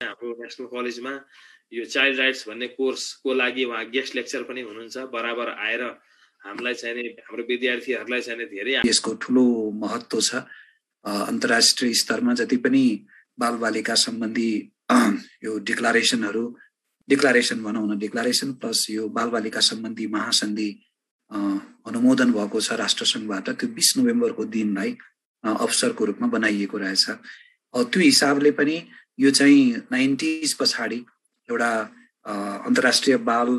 हाम्रो नेशनल कलेजमा यो चाइल्ड राइट्स भन्ने कोर्सको लागि उहाँ गेस्ट लेक्चर पनि हुनुहुन्छ। बराबर आएर हामीलाई चाहिँ हाम्रो विद्यार्थीहरूलाई चाहिँ धेरै यसको ठुलो महत्त्व छ। अन्तर्राष्ट्रिय स्तरमा जति पनि बालबालिका सम्बन्धी यो डिक्लरेसन भनौँ न, डिक्लरेसन प्लस यो बालबालिका सम्बन्धी महासन्धि अनुमोदन भएको छ राष्ट्रसङ्घबाट, त्यो 20 नोभेम्बरको दिनलाई अवसरको रूपमा बनाइएको रहेछ। त्यो हिसाबले पनि यो चाहिँ 90s पछाडि एउटा अन्तर्राष्ट्रिय बाल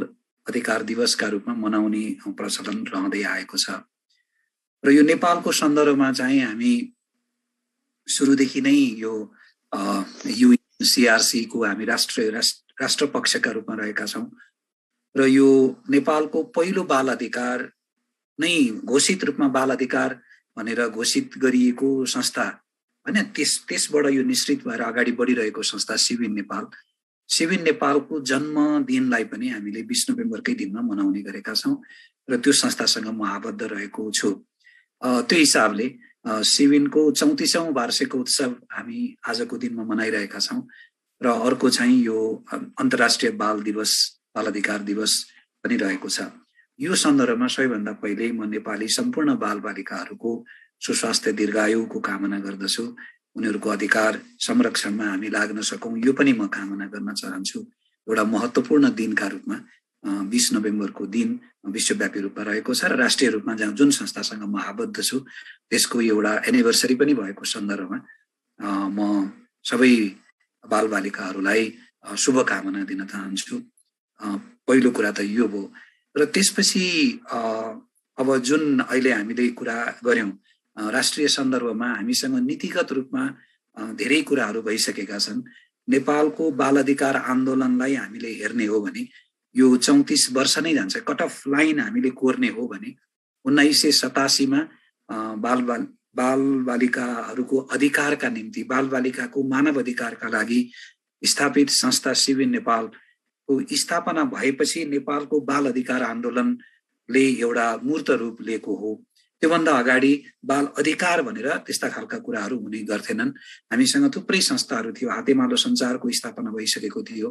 अधिकार दिवसका रूपमा मनाउने प्रचलन रहँदै आएको छ। र यो नेपालको सन्दर्भमा चाहिँ हामी सुरुदेखि नै यो UNCRC को हामी राष्ट्रपक्षका रूपमा रहेका छौँ र यो नेपालको पहिलो बाल अधिकार नै घोषित रूपमा बाल अधिकार भनेर घोषित गरिएको संस्था हैन, त्यसबाट यो निश्चित भएर अगाडि बढिरहेको संस्था सिभिन नेपालको जन्मदिनलाई पनि हामीले 20 नोभेम्बरकै दिनमा मनाउने गरेका छौँ र त्यो संस्थासँग म आबद्ध रहेको छु। त्यो हिसाबले सिभिनको 34औं वार्षिक उत्सव हामी आजको दिनमा मनाइरहेका छौँ र अर्को चाहिँ यो अन्तर्राष्ट्रिय बाल अधिकार दिवस पनि रहेको छ। यो सन्दर्भमा सबैभन्दा पहिले म नेपाली सम्पूर्ण बालबालिकाहरूको सुस्वास्थ्य दीर्घायुको कामना गर्दछु। उनीहरूको अधिकार संरक्षणमा हामी लाग्न सकौँ, यो पनि म कामना गर्न चाहन्छु। एउटा महत्त्वपूर्ण दिनका रूपमा 20 नोभेम्बरको दिन विश्वव्यापी रूपमा रहेको छ र राष्ट्रिय रूपमा जुन संस्थासँग म आबद्ध छु त्यसको एउटा एनिभर्सरी पनि भएको सन्दर्भमा म सबै बालबालिकाहरूलाई शुभकामना दिन चाहन्छु। पहिलो कुरा त यो हो। र त्यसपछि अब जुन अहिले हामीले कुरा गर्यौं राष्ट्रिय सन्दर्भमा हामीसँग नीतिगत रूपमा धेरै कुराहरू भइसकेका छन्। नेपालको बाल अधिकार आन्दोलनलाई हामीले हेर्ने हो भने यो 34 वर्ष नै जान्छ। कट अफ लाइन हामीले कोर्ने हो भने 1987 मा बालबालिकाहरूको अधिकारका निम्ति, बालबालिकाको मानव अधिकारका लागि स्थापित संस्था सिभिन नेपालको स्थापना भएपछि नेपालको बाल अधिकार आन्दोलनले एउटा मूर्त रूप लिएको हो। त्योभन्दा अगाडि बाल अधिकार भनेर त्यस्ता खालका कुराहरू हुने गर्थेनन्। हामीसँग थुप्रै संस्थाहरू थियो। हातेमालो सञ्चारको स्थापना भइसकेको थियो,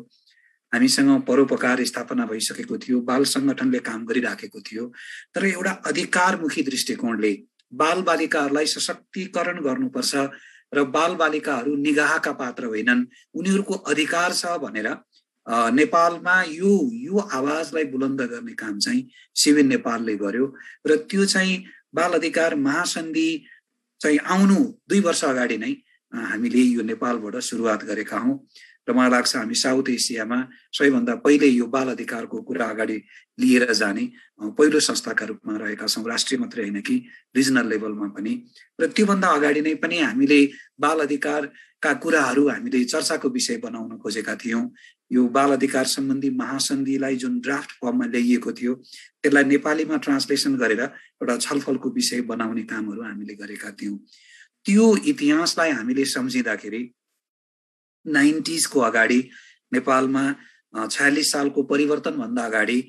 हामीसँग परोपकार स्थापना भइसकेको थियो, बाल संगठनले काम गरिराखेको थियो। तर एउटा अधिकारमुखी दृष्टिकोणले बालबालिकाहरूलाई सशक्तिकरण गर्नुपर्छ र बालबालिकाहरू निगाहका पात्र होइनन्, उनीहरूको अधिकार छ भनेर नेपालमा यो आवाजलाई बुलन्द गर्ने काम चाहिँ सिभिन नेपालले गर्यो र त्यो चाहिँ बाल अधिकार महासन्धि चाहिँ आउनु 2 वर्ष अगाडि नै हामीले यो नेपालबाट सुरुवात गरेका हौं र मलाई लाग्छ हामी साउथ एसियामा सबैभन्दा पहिले यो बाल अधिकारको कुरा अगाडि लिएर जाने पहिलो संस्थाका रूपमा रहेका छौं। राष्ट्रिय मात्रै हैन कि रिजनल लेभलमा पनि। र त्योभन्दा अगाडि नै पनि हामीले बाल अधिकारका कुराहरू हामीले चर्चाको विषय बनाउन खोजेका थियौं। यो बाल अधिकार सम्बन्धी महासन्धिलाई जुन ड्राफ्ट फर्ममा ल्याइएको थियो त्यसलाई नेपालीमा ट्रान्सलेसन गरेर एउटा छलफलको विषय बनाउने कामहरू हामीले गरेका थियौं। त्यो इतिहासलाई हामीले सम्झिँदाखेरि 90s को अगाडि नेपालमा 46 सालको परिवर्तन भन्दा अगाडि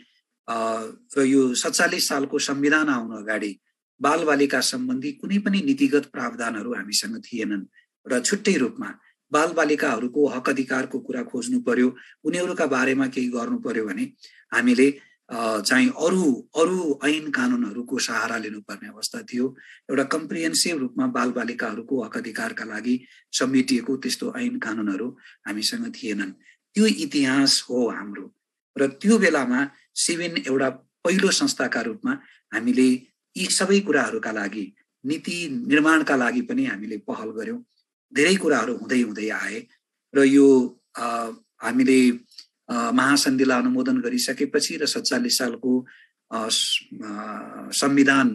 र यो 47 सालको संविधान आउन अगाडि बालबालिका सम्बन्धी कुनै पनि नीतिगत प्रावधानहरू हामीसँग थिएनन्। र छुट्टै रूपमा बालबालिकाहरूको हक अधिकारको कुरा खोज्नु पर्यो, उनीहरूका बारेमा केही गर्नु पर्यो भने हामीले चाहिँ अरू ऐन कानुनहरूको सहारा लिनुपर्ने अवस्था थियो। एउटा कम्प्रिहेन्सिभ रूपमा बालबालिकाहरूको हक अधिकारका लागि समेटिएको त्यस्तो ऐन कानुनहरू हामीसँग थिएनन्। त्यो इतिहास हो हाम्रो। र त्यो बेलामा सिभिन एउटा पहिलो संस्थाका रूपमा हामीले यी सबै कुराहरूका लागि नीति निर्माणका लागि पनि हामीले पहल गर्यौं। धेरै कुराहरू हुँदै आए र यो हामीले महासन्धिलाई अनुमोदन गरिसकेपछि र 47 सालको संविधान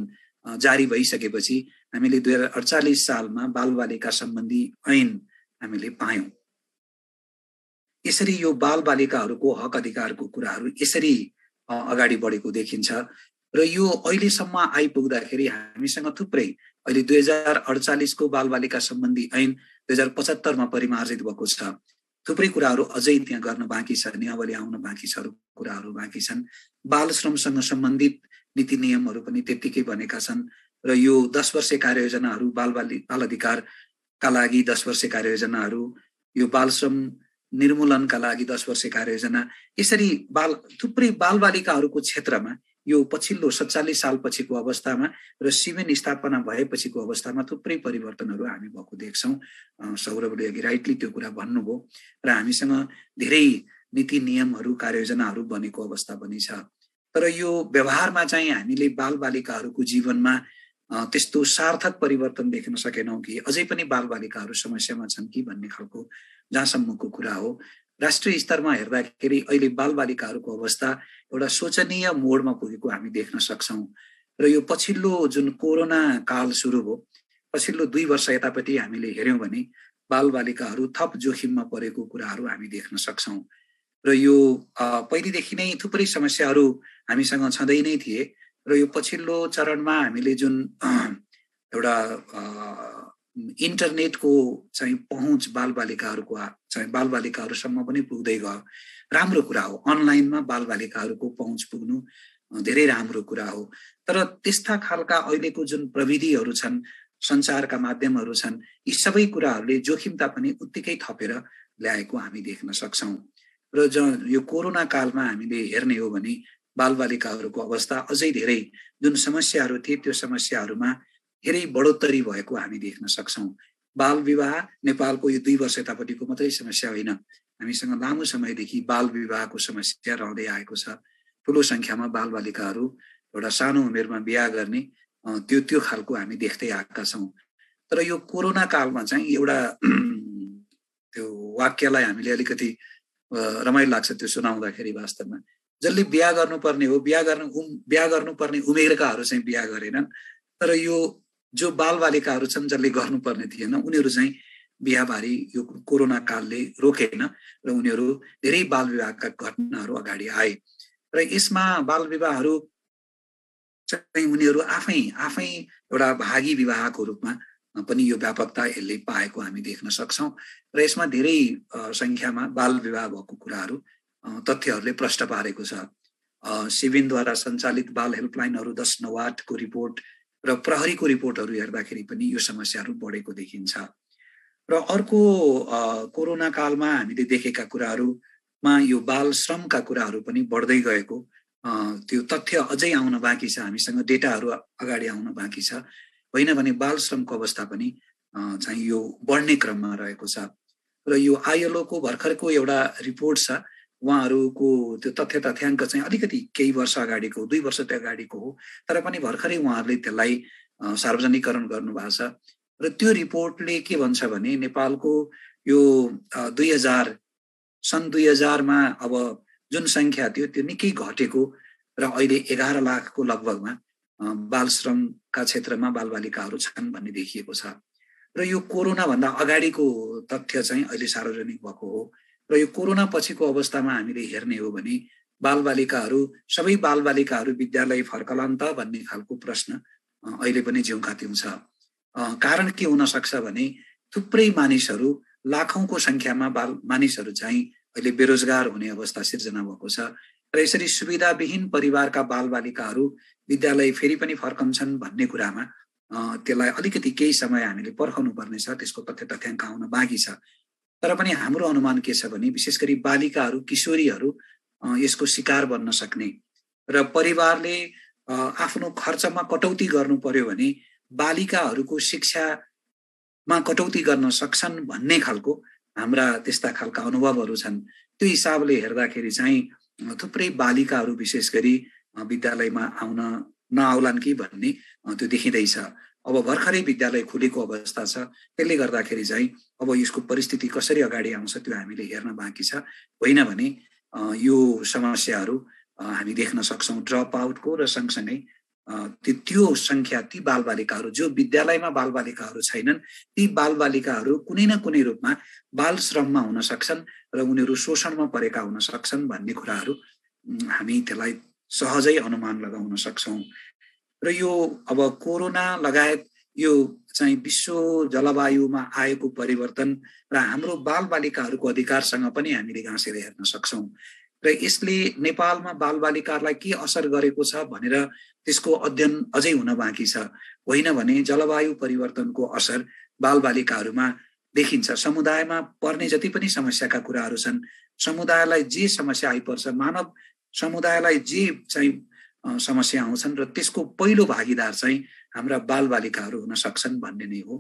जारी भइसकेपछि हामीले 2048 सालमा बालबालिका सम्बन्धी ऐन हामीले पायौं। यसरी यो बालबालिकाहरूको हक अधिकारको कुराहरू यसरी अगाडि बढेको देखिन्छ। र यो अहिलेसम्म आइपुग्दाखेरि हामीसँग थुप्रै अहिले 2048 को बालबालिका सम्बन्धी ऐन 2075 मा परिमार्जित भएको छ। थुप्रै कुराहरू अझै त्यहाँ गर्न बाँकी छ, नियमावली आउन बाँकी छ, कुराहरू बाँकी छन्। बाल श्रमसँग सम्बन्धित नीति नियमहरू पनि त्यत्तिकै बनेका छन्। र यो 10 वर्षे कार्ययोजनाहरू बाल अधिकारका लागि 10 वर्षे कार्ययोजनाहरू, यो बाल श्रम निर्मूलनका लागि 10 वर्ष कार्ययोजना, यसरी थुप्रै बालबालिकाहरूको क्षेत्रमा यो पछिल्लो 47 साल पछिको अवस्थामा र सिमेन स्थापना भएपछिको अवस्थामा थुप्रै परिवर्तनहरू हामी भएको देख्छौँ। सौरभले अघि राइटली त्यो कुरा भन्नुभयो र हामीसँग धेरै नीति नियमहरू कार्ययोजनाहरू बनेको अवस्था पनि छ। तर यो व्यवहारमा चाहिँ हामीले बालबालिकाहरूको जीवनमा त्यस्तो सार्थक परिवर्तन देख्न सकेनौँ कि अझै पनि बालबालिकाहरू समस्यामा छन् कि भन्ने खालको जहाँसम्मको कुरा हो। राष्ट्रिय स्तरमा हेर्दाखेरि अहिले बालबालिकाहरूको अवस्था एउटा शोचनीय मोडमा पुगेको हामी देख्न सक्छौँ। र यो पछिल्लो जुन कोरोना काल सुरु भयो, पछिल्लो 2 वर्ष यतापट्टि हामीले हेऱ्यौँ भने बालबालिकाहरू थप जोखिममा परेको कुराहरू हामी देख्न सक्छौँ। र यो पहिलेदेखि नै थुप्रै समस्याहरू हामीसँग छँदै नै थिए र यो पछिल्लो चरणमा हामीले जुन एउटा इन्टरनेटको चाहिँ पहुँच बालबालिकाहरूसम्म पनि पुग्दै गयो, राम्रो कुरा हो। अनलाइनमा बालबालिकाहरूको पहुँच पुग्नु धेरै राम्रो कुरा हो। तर त्यस्ता खालका अहिलेको जुन प्रविधिहरू छन्, सञ्चारका माध्यमहरू छन्, यी सबै कुराहरूले जोखिमता पनि उत्तिकै थपेर ल्याएको हामी देख्न सक्छौँ। र यो कोरोना कालमा हामीले हेर्ने हो भने बालबालिकाहरूको अवस्था अझै धेरै जुन समस्याहरू थिए त्यो समस्याहरूमा धेरै बढोत्तरी भएको हामी देख्न सक्छौँ। बाल विवाह नेपालको यो 2 वर्ष यतापट्टिको मात्रै समस्या होइन, हामीसँग लामो समयदेखि बाल विवाहको समस्या रहँदै आएको छ। ठुलो सङ्ख्यामा बालबालिकाहरू एउटा सानो उमेरमा बिहा गर्ने त्यो खालको हामी देख्दै आएका छौँ। तर यो कोरोना कालमा चाहिँ एउटा त्यो वाक्यलाई हामीले अलिकति रमाइलो लाग्छ त्यो सुनाउँदाखेरि। वास्तवमा जसले बिहा गर्नुपर्ने हो, बिहा गर्नुपर्ने उमेरकाहरू चाहिँ बिहा गरेनन्, तर यो जो बालबालिकाहरू छन् जसले गर्नुपर्ने थिएन उनीहरू चाहिँ बिहाबारी यो कोरोना कालले रोकेन र उनीहरू धेरै बाल विवाहका घटनाहरू अगाडि आए। र यसमा बाल विवाहहरू चाहिँ उनीहरू आफै एउटा भागी विवाहको रूपमा पनि यो व्यापकता यसले पाएको हामी देख्न सक्छौँ। र यसमा धेरै सङ्ख्यामा बाल विवाह भएको कुराहरू तथ्यहरूले प्रष्ट पारेको छ। सिबिनद्वारा सञ्चालित बाल हेल्पलाइनहरू 10/9/8 को रिपोर्ट र प्रहरीको रिपोर्टहरू हेर्दाखेरि पनि यो समस्याहरू बढेको देखिन्छ। र अर्को कोरोना कालमा हामीले देखेका कुराहरूमा यो बाल श्रमका कुराहरू पनि बढ्दै गएको त्यो तथ्य अझै आउन बाँकी छ। हामीसँग डेटाहरू अगाडि आउन बाँकी छ। होइन भने बाल श्रमको अवस्था पनि चाहिँ यो बढ्ने क्रममा रहेको छ। र यो आईएलओको भर्खरको एउटा रिपोर्ट छ, उहाँहरूको त्यो तथ्याङ्क चाहिँ अलिकति केही वर्ष अगाडिको, 2 वर्ष अगाडिको हो, तर पनि भर्खरै उहाँहरूले त्यसलाई सार्वजनिकरण गर्नुभएको छ। र त्यो रिपोर्टले के भन्छ भने नेपालको यो सन् 2000मा अब जुन सङ्ख्या थियो त्यो निकै घटेको र अहिले 11 लाखको लगभगमा बाल श्रमका क्षेत्रमा बालबालिकाहरू छन् भन्ने देखिएको छ। र यो कोरोना भन्दा अगाडिको तथ्य चाहिँ अहिले सार्वजनिक भएको हो। र यो कोरोना पछिको अवस्थामा हामीले हेर्ने हो भने सबै बालबालिकाहरू विद्यालय फर्कलान् त भन्ने खालको प्रश्न अहिले पनि ज्यूका त्यौं छ। कारण के हुन सक्छ भने थुप्रै मानिसहरू, लाखौंको सङ्ख्यामा मानिसहरू चाहिँ अहिले बेरोजगार हुने अवस्था सिर्जना भएको छ। र यसरी सुविधाविहीन परिवारका बालबालिकाहरू विद्यालय फेरि पनि फर्कन्छन् भन्ने कुरामा त्यसलाई अलिकति केही समय हामीले पर्खनु पर्नेछ, त्यसको तथ्याङ्क आउन बाँकी छ। तर पनि हाम्रो अनुमान के छ भने विशेष गरी बालिकाहरू, किशोरीहरू यसको शिकार बन्न सक्ने र परिवारले आफ्नो खर्चमा कटौती गर्नु पर्यो भने बालिकाहरूको शिक्षामा कटौती गर्न सक्छन् भन्ने खालको हाम्रा त्यस्ता खालका अनुभवहरू छन्। त्यो हिसाबले हेर्दाखेरि चाहिँ थुप्रै बालिकाहरू विशेष गरी विद्यालयमा आउन नआउलान् कि भन्ने त्यो देखिँदैछ। अब भर्खरै विद्यालय खुलेको अवस्था छ, त्यसले गर्दाखेरि चाहिँ अब यसको परिस्थिति कसरी अगाडि आउँछ त्यो हामीले हेर्न बाँकी छ। होइन भने यो समस्याहरू हामी देख्न सक्छौँ ड्रप आउटको र सँगसँगै त्यो सङ्ख्या, ती बालबालिकाहरू जो विद्यालयमा बालबालिकाहरू छैनन्, ती बालबालिकाहरू कुनै न कुनै रूपमा बाल श्रममा हुन सक्छन् र उनीहरू शोषणमा परेका हुन सक्छन् भन्ने कुराहरू हामी त्यसलाई सहजै अनुमान लगाउन सक्छौँ। र यो अब कोरोना लगायत यो चाहिँ विश्व जलवायुमा आएको परिवर्तन र हाम्रो बालबालिकाहरूको अधिकारसँग पनि हामीले घाँसेर हेर्न सक्छौँ। र यसले नेपालमा बालबालिकाहरूलाई के असर गरेको छ भनेर त्यसको अध्ययन अझै हुन बाँकी छ। होइन भने जलवायु परिवर्तनको असर बालबालिकाहरूमा देखिन्छ। समुदायमा पर्ने जति पनि समस्याका कुराहरू छन्, समुदायलाई जे समस्या आइपर्छ, मानव समुदायलाई जे चाहिँ समस्या आउँछन् र त्यसको पहिलो भागीदार चाहिँ हाम्रा बालबालिकाहरू हुन सक्छन् भन्ने नै हो।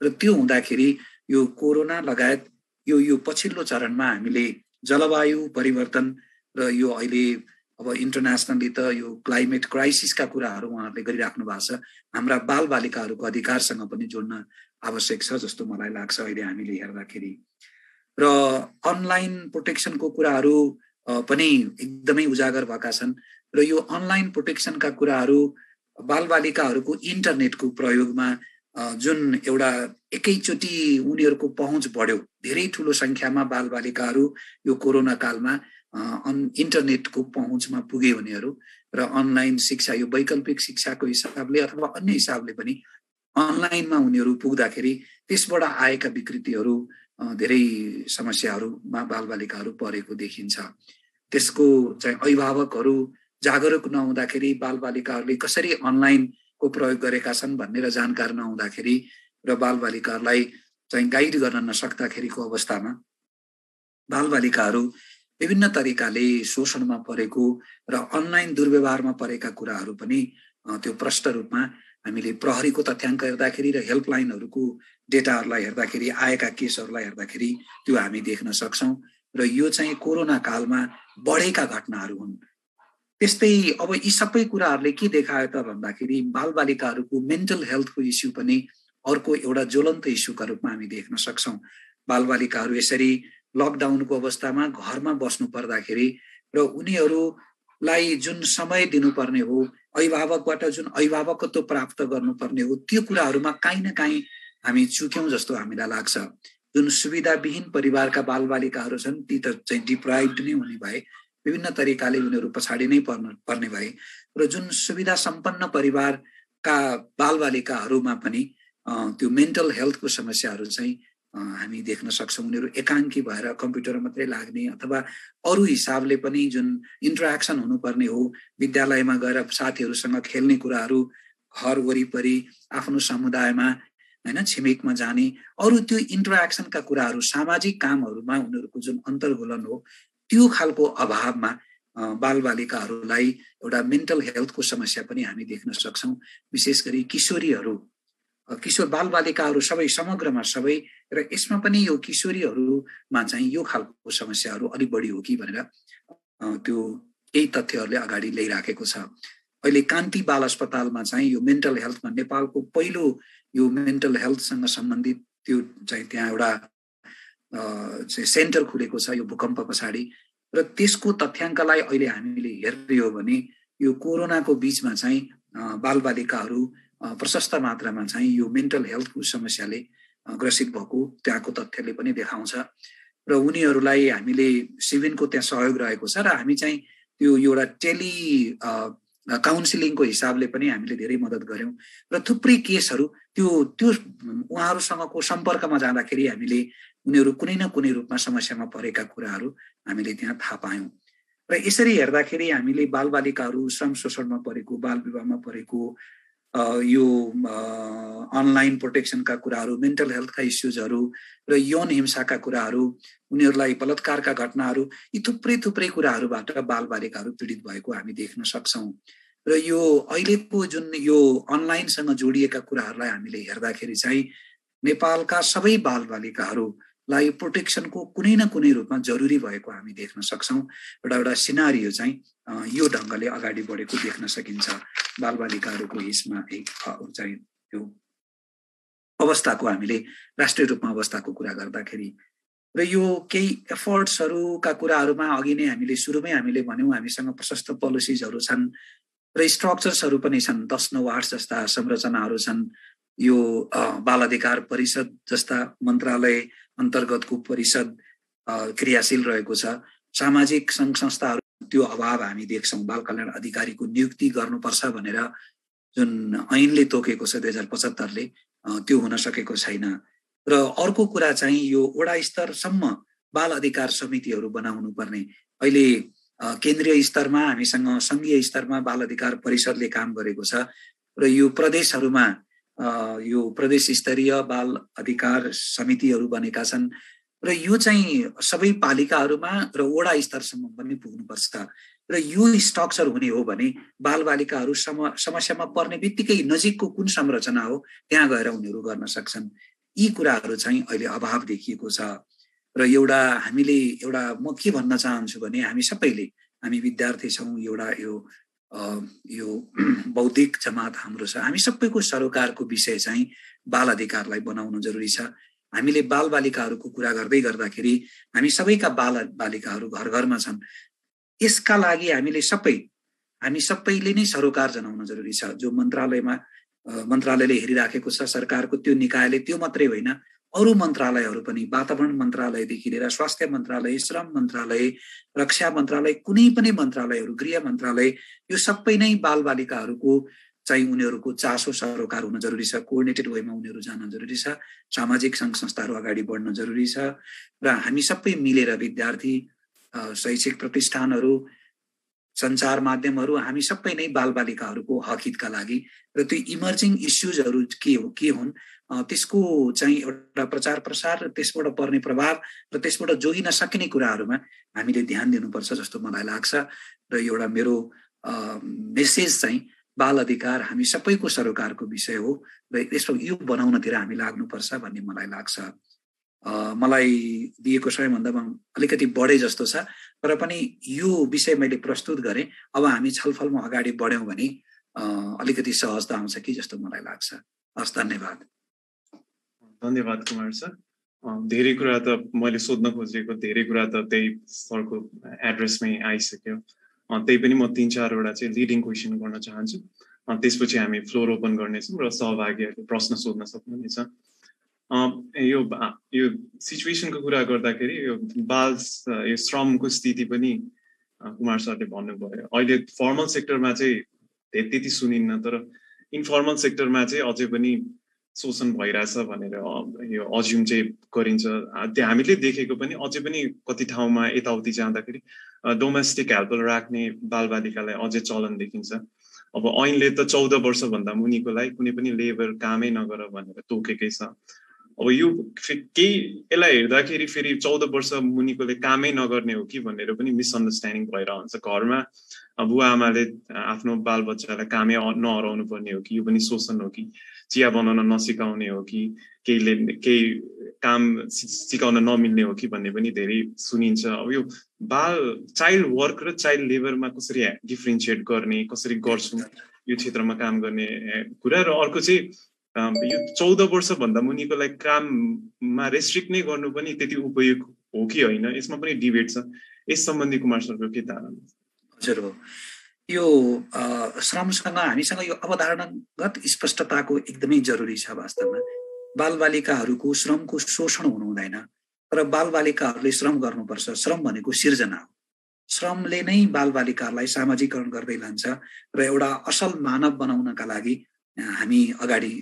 र त्यो हुँदाखेरि यो कोरोना लगायत यो पछिल्लो चरणमा हामीले जलवायु परिवर्तन र यो अहिले अब इन्टरनेसनली त यो क्लाइमेट क्राइसिसका कुराहरू उहाँहरूले गरिराख्नु भएको छ, हाम्रा बालबालिकाहरूको अधिकारसँग पनि जोड्न आवश्यक छ जस्तो मलाई लाग्छ अहिले हामीले हेर्दाखेरि। र अनलाइन प्रोटेक्सनको कुराहरू पनि एकदमै उजागर भएका छन् र यो अनलाइन प्रोटेक्सनका कुराहरू बालबालिकाहरूको इन्टरनेटको प्रयोगमा जुन एउटा एकैचोटि उनीहरूको पहुँच बढ्यो, धेरै ठुलो सङ्ख्यामा बालबालिकाहरू यो कोरोना कालमा इन्टरनेटको पहुँचमा पुगे उनीहरू र अनलाइन शिक्षा, यो वैकल्पिक शिक्षाको हिसाबले अथवा अन्य हिसाबले पनि अनलाइनमा उनीहरू पुग्दाखेरि त्यसबाट आएका विकृतिहरू, धेरै समस्याहरूमा बालबालिकाहरू परेको देखिन्छ। त्यसको चाहिँ अभिभावकहरू जागरुक नहुँदाखेरि बालबालिकाहरूले कसरी अनलाइनको प्रयोग गरेका छन् भनेर जानकार नहुँदाखेरि र बालबालिकाहरूलाई चाहिँ गाइड गर्न नसक्दाखेरिको अवस्थामा बालबालिकाहरू विभिन्न तरिकाले शोषणमा परेको र अनलाइन दुर्व्यवहारमा परेका कुराहरू पनि त्यो प्रष्ट रूपमा हामीले प्रहरीको तथ्याङ्क हेर्दाखेरि र हेल्पलाइनहरूको डेटाहरूलाई हेर्दाखेरि, आएका केसहरूलाई हेर्दाखेरि त्यो हामी देख्न सक्छौँ र यो चाहिँ कोरोना कालमा बढेका घटनाहरू हुन्। त्यस्तै अब यी सबै कुराहरूले के देखायो त भन्दाखेरि बालबालिकाहरूको मेन्टल हेल्थको इस्यु पनि अर्को एउटा ज्वलन्त इस्युका रूपमा हामी देख्न सक्छौँ। बालबालिकाहरू यसरी लकडाउनको अवस्थामा घरमा बस्नु पर्दाखेरि र उनीहरूलाई जुन समय दिनुपर्ने हो, अभिभावकबाट जुन अभिभावकत्व प्राप्त गर्नुपर्ने हो, त्यो कुराहरूमा काहीँ न काहीँ हामी चुक्यौँ जस्तो हामीलाई लाग्छ। जुन सुविधाविहीन परिवारका बालबालिकाहरू छन् ती त चाहिँ डिप्राइभ्ड नै हुने भए, विभिन्न तरिकाले उनीहरू पछाडि नै पर्ने भए र जुन सुविधा सम्पन्न परिवारका बालबालिकाहरूमा पनि त्यो मेन्टल हेल्थको समस्याहरू चाहिँ हामी देख्न सक्छौँ। उनीहरू एकाङ्की भएर कम्प्युटर मात्रै लाग्ने अथवा अरू हिसाबले पनि जुन इन्टरेक्सन हुनुपर्ने हो, विद्यालयमा गएर साथीहरूसँग खेल्ने कुराहरू, घर वरिपरि आफ्नो समुदायमा हैन छिमेकमा जाने अरू त्यो इन्टरेक्सनका कुराहरू, सामाजिक कामहरूमा उनीहरूको जुन अन्तर्घुलन हो, त्यो खालको अभावमा बालबालिकाहरूलाई एउटा मेन्टल हेल्थको समस्या पनि हामी देख्न सक्छौँ। विशेष गरी किशोर बालबालिकाहरू सबै समग्रमा सबै र यसमा पनि यो किशोरीहरूमा चाहिँ यो खालको समस्याहरू अलिक बढी हो कि भनेर त्यो केही तथ्यहरूले अगाडि ल्याइराखेको छ। अहिले कान्ति बाल अस्पतालमा चाहिँ यो मेन्टल हेल्थमा नेपालको पहिलो यो मेन्टल हेल्थसँग सम्बन्धित त्यो चाहिँ त्यहाँ एउटा सेन्टर खुलेको छ यो भूकम्प पछाडि र त्यसको तथ्याङ्कलाई अहिले हामीले हेर्ने हो भने यो कोरोनाको बीचमा चाहिँ बालबालिकाहरू प्रशस्त मात्रामा चाहिँ यो मेन्टल हेल्थको समस्याले ग्रसित भएको त्यहाँको तथ्यले पनि देखाउँछ र उनीहरूलाई हामीले सिभिनको त्यहाँ सहयोग रहेको छ र हामी चाहिँ त्यो एउटा टेली काउन्सिलिङको हिसाबले पनि हामीले धेरै मद्दत गर्यौं र थुप्रै केसहरू त्यो उहाँहरूसँगको सम्पर्कमा जाँदाखेरि हामीले उनीहरू कुनै न कुनै रूपमा समस्यामा परेका कुराहरू हामीले त्यहाँ थाहा पायौं र यसरी हेर्दाखेरि हामीले बालबालिकाहरू श्रम शोषणमा परेको, बाल विवाहमा परेको, यो अनलाइन प्रोटेक्सनका कुराहरू, मेन्टल हेल्थका इस्युजहरू र यौन हिंसाका कुराहरू, उनीहरूलाई बलात्कारका घटनाहरू, यी थुप्रै कुराहरूबाट बालबालिकाहरू पीडित भएको हामी देख्न सक्छौं र यो अहिलेको जुन यो अनलाइनसँग जोडिएका कुराहरूलाई हामीले हेर्दाखेरि चाहिँ नेपालका सबै बालबालिकाहरूलाई प्रोटेक्सनको कुनै न कुनै रूपमा जरुरी भएको हामी देख्न सक्छौं। एउटा सिनारियो चाहिँ यो ढंगले अगाडि बढेको देख्न सकिन्छ बालबालिकाहरूको हितमा चाहिँ त्यो अवस्थाको हामीले राष्ट्रिय रूपमा अवस्थाको कुरा गर्दाखेरि र यो केही एफर्ट्सहरूका कुराहरूमा अघि नै हामीले सुरुमै हामीले भन्यौं हामीसँग प्रशस्त पोलिसीजहरू छन् र स्ट्रक्चर्सहरू पनि छन्। 10 वार्ड जस्ता संरचनाहरू छन्। यो बाल अधिकार परिषद जस्ता मन्त्रालय अन्तर्गतको परिषद क्रियाशील रहेको छ। सामाजिक संघ संस्थाहरू त्यो अभाव हामी देख्छौं। बाल कल्याण अधिकारीको नियुक्ति गर्नुपर्छ भनेर जुन ऐनले तोकेको छ 2075 ले त्यो हुन सकेको छैन र अर्को कुरा चाहिँ यो वडा स्तरसम्म बाल अधिकार समितिहरू बनाउनु पर्ने। अहिले केन्द्रीय स्तरमा हामीसँग संघीय स्तरमा बाल अधिकार परिषदले काम गरेको छ र यो प्रदेशहरूमा यो प्रदेश स्तरीय बाल अधिकार समितिहरू बनेका छन् र यो चाहिँ सबै पालिकाहरूमा र वडा स्तरसम्म पनि पुग्नुपर्छ र यो स्ट्रक्चर हुने हो भने बालबालिकाहरू समस्यामा पर्ने बित्तिकै नजिकको कुन संरचना हो त्यहाँ गएर उनीहरू गर्न सक्छन्। यी कुराहरू चाहिँ अहिले अभाव देखिएको छ र म के भन्न चाहन्छु भने हामी विद्यार्थी छौँ, यो बौद्धिक जमात हाम्रो छ, हामी सबैको सरोकारको विषय चाहिँ बाल अधिकारलाई बनाउन जरुरी छ। हामीले बालबालिकाहरूको कुरा गर्दै गर्दाखेरि हामी सबैका बालबालिकाहरू घर घरमा छन्। यसका लागि हामी सबैले नै सरोकार जनाउन जरुरी छ। जो मन्त्रालयले हेरिराखेको छ सरकारको त्यो निकायले, त्यो मात्रै होइन अरू मन्त्रालयहरू पनि, वातावरण मन्त्रालयदेखि लिएर स्वास्थ्य मन्त्रालय, श्रम मन्त्रालय, रक्षा मन्त्रालय, कुनै पनि मन्त्रालयहरू, गृह मन्त्रालय, यो सबै नै बालबालिकाहरूको चाहिँ उनीहरूको चासो सरोकार हुन जरुरी छ। कोअर्डिनेटेड वेमा उनीहरू जान जरुरी छ। सामाजिक सङ्घ संस्थाहरू अगाडि बढ्न जरुरी छ र हामी सबै मिलेर विद्यार्थी, शैक्षिक प्रतिष्ठानहरू, सञ्चार माध्यमहरू, हामी सबै नै बालबालिकाहरूको हक हितका लागि र त्यो इमर्जिङ इस्युजहरू के हुन् त्यसको चाहिँ एउटा प्रचार प्रसार र त्यसबाट पर्ने प्रभाव र त्यसबाट जोगिन सकिने कुराहरूमा हामीले ध्यान दिनुपर्छ जस्तो मलाई लाग्छ। र एउटा मेरो मेसेज चाहिँ बाल अधिकार हामी सबैको सरोकारको विषय हो र यो बनाउनतिर हामी लाग्नुपर्छ भन्ने मलाई लाग्छ। मलाई दिएको समयभन्दा अलिकति बढे जस्तो छ, तर पनि यो विषय मैले प्रस्तुत गरेँ। अब हामी छलफलमा अगाडि बढ्यौँ भने अलिकति सहजता आउँछ कि जस्तो मलाई लाग्छ। हस्, धन्यवाद। धन्यवाद कुमार सर। धेरै कुरा त मैले सोध्न खोजेको धेरै कुरा त त्यही सरको एड्रेसमै आइसक्यो। त्यही पनि म 3-4वटा चाहिँ लिडिङ क्वेसन गर्न चाहन्छु। त्यसपछि हामी फ्लोर ओपन गर्नेछौँ र सहभागीहरूले प्रश्न सोध्न सक्नुहुनेछ। यो सिचुएसनको कुरा गर्दाखेरि यो श्रमको स्थिति पनि कुमार सरले भन्नुभयो। अहिले फर्मल सेक्टरमा चाहिँ त्यति सुनिन्न, तर इन्फर्मल सेक्टरमा चाहिँ अझै पनि शोषण भइरहेछ भनेर यो अज्युम चाहिँ गरिन्छ। हामीले देखेको पनि अझै पनि कति ठाउँमा यताउति जाँदाखेरि डोमेस्टिक हेल्पर राख्ने बालबालिकालाई अझै चलन देखिन्छ। अब ऐनले त 14 वर्षभन्दा मुनिकोलाई कुनै पनि लेबर कामै नगर भनेर तोकेकै छ। अब यो यसलाई हेर्दाखेरि फेरि 14 वर्ष मुनिकोले कामै नगर्ने हो कि भनेर पनि मिसअन्डरस्ट्यान्डिङ भइरहन्छ। घरमा बुवा आमाले आफ्नो बालबच्चालाई कामै नहराउनु पर्ने हो कि यो पनि शोषण हो कि, चिया बनाउन नसिकाउने हो कि, केही काम सिकाउन नमिल्ने हो कि भन्ने पनि धेरै सुनिन्छ। अब यो चाइल्ड वर्क र चाइल्ड लेबरमा कसरी डिफ्रेन्सिएट गर्ने, कसरी गर्छौँ यो क्षेत्रमा काम गर्ने कुरा। र अर्को चाहिँ यो 14 वर्षभन्दा मुनिकोलाई काममा रेस्ट्रिक्ट नै गर्नु पनि त्यति उपयोग हो कि होइन, यसमा पनि डिबेट छ। यस सम्बन्धी कुमार सरको के धारणा? हजुर हो, यो श्रमसँग हामीसँग यो अवधारणागत स्पष्टताको एकदमै जरुरी छ। वास्तवमा बालबालिकाहरूको श्रमको शोषण हुनु हुँदैन, तर बालबालिकाहरूले श्रम गर्नुपर्छ। श्रम भनेको सिर्जना हो। श्रमले नै बालबालिकाहरूलाई सामाजिकरण गर्दै लान्छ र एउटा असल मानव बनाउनका लागि हामी अगाडि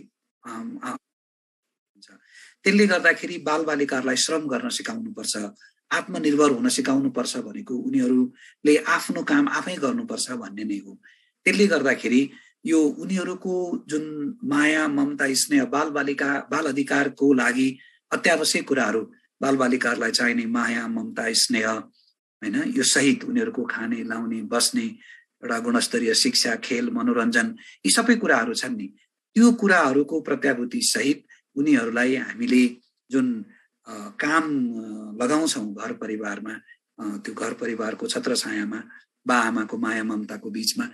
त्यसले गर्दाखेरि बालबालिकाहरूलाई श्रम गर्न सिकाउनुपर्छ, आत्मनिर्भर हुन सिकाउनुपर्छ भनेको उनीहरूले आफ्नो काम आफै गर्नुपर्छ भन्ने नै हो। त्यसले गर्दाखेरि यो उनीहरूको जुन माया, ममता, स्नेह, बाल अधिकारको लागि अत्यावश्यक कुराहरू, बालबालिकाहरूलाई चाहिने माया, ममता, स्नेह, हैन, यो सहित उनीहरूको खाने, लाउने, बस्ने, एउटा गुणस्तरीय शिक्षा, खेल, मनोरञ्जन, यी सबै कुराहरू छन् नि। त्यो कुराहरूको प्रत्याभूति सहित उनीहरूलाई हामीले जुन काम लगाउँछौँ घर परिवारमा, त्यो घर परिवारको छत्रछायामा बाआमाको माया ममताको बीचमा,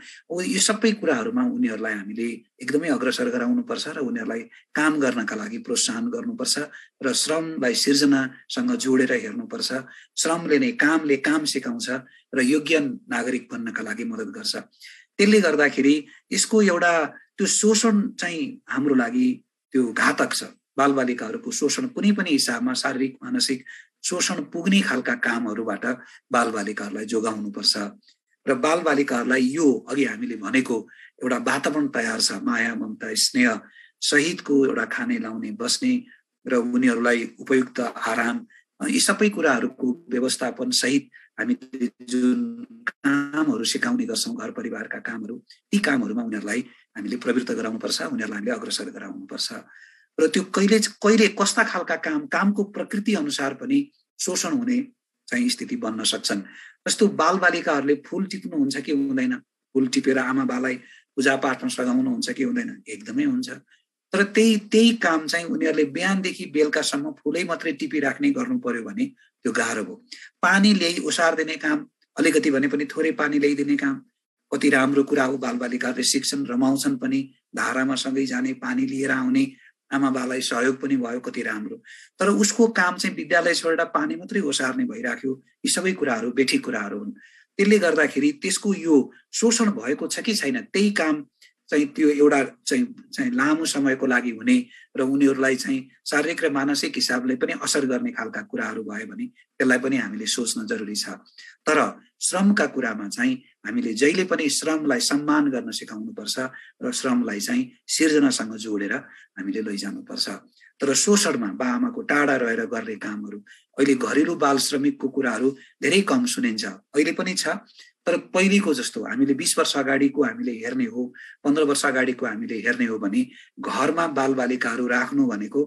यो सबै कुराहरूमा उनीहरूलाई हामीले एकदमै अग्रसर गराउनुपर्छ र उनीहरूलाई काम गर्नका लागि प्रोत्साहन गर्नुपर्छ र श्रमलाई सिर्जनासँग जोडेर हेर्नुपर्छ। श्रमले नै कामले काम सिकाउँछ र योग्य नागरिक बन्नका लागि मद्दत गर्छ। त्यसले गर्दाखेरि यसको एउटा त्यो शोषण चाहिँ हाम्रो लागि त्यो घातक छ। बालबालिकाहरूको शोषण कुनै पनि हिसाबमा शारीरिक मानसिक शोषण पुग्ने खालका कामहरूबाट बालबालिकाहरूलाई जोगाउनुपर्छ र बालबालिकाहरूलाई यो अघि हामीले भनेको एउटा वातावरण तयार छ, माया ममता स्नेह सहितको एउटा खाने लाउने बस्ने र उनीहरूलाई उपयुक्त आराम, यी सबै कुराहरूको व्यवस्थापन सहित हामीले जुन कामहरू सिकाउने गर्छौँ घर परिवारका कामहरू, ती कामहरूमा उनीहरूलाई हामीले प्रवृत्त गराउनुपर्छ, उनीहरूलाई हामीले अग्रसर गराउनुपर्छ। र त्यो कहिले कस्ता खालका कामको प्रकृति अनुसार पनि शोषण हुने चाहिँ स्थिति बन्न सक्छन्। जस्तो बालबालिकाहरूले फुल टिप्नुहुन्छ कि हुँदैन, फुल टिपेर आमा बालाई पूजापाठमा सघाउनुहुन्छ कि हुँदैन, एकदमै हुन्छ। तर त्यही काम चाहिँ उनीहरूले बिहानदेखि बेलुकासम्म फुलै मात्रै टिपिराख्ने गर्नु पर्यो भने त्यो गाह्रो हो। पानी ल्याइ ओसार दिने काम, अलिकति भने पनि थोरै पानी ल्याइदिने काम कति राम्रो कुरा हो। बालबालिकाहरूले सिक्छन्, रमाउँछन् पनि, धारामा सँगै जाने, पानी लिएर आउने, आमा बालाई सहयोग पनि भयो, कति राम्रो। तर उसको काम चाहिँ विद्यालय छोडेर पानी मात्रै ओसार्ने भइराख्यो। यी सबै कुराहरू बेठी कुराहरू हुन्। त्यसले गर्दाखेरि त्यसको यो शोषण भएको छ कि छैन, त्यही काम चाहिँ त्यो एउटा चाहिँ लामो समयको लागि हुने र उनीहरूलाई चाहिँ शारीरिक र मानसिक हिसाबले पनि असर गर्ने खालका कुराहरू भयो भने त्यसलाई पनि हामीले सोच्न जरुरी छ। तर श्रमका कुरामा चाहिँ हामीले जहिले पनि श्रमलाई सम्मान गर्न सिकाउनुपर्छ र श्रमलाई चाहिँ सिर्जनासँग जोडेर हामीले लैजानुपर्छ। तर शोषणमा बाआमाको टाढा रहेर गर्ने कामहरू, अहिले घरेलु बाल श्रमिकको कुराहरू धेरै कम सुनिन्छ, अहिले पनि छ। तर पहिलेको जस्तो हामीले 20 वर्ष अगाडिको हामीले हेर्ने हो, 15 वर्ष अगाडिको हामीले हेर्ने हो भने घरमा बालबालिकाहरू राख्नु भनेको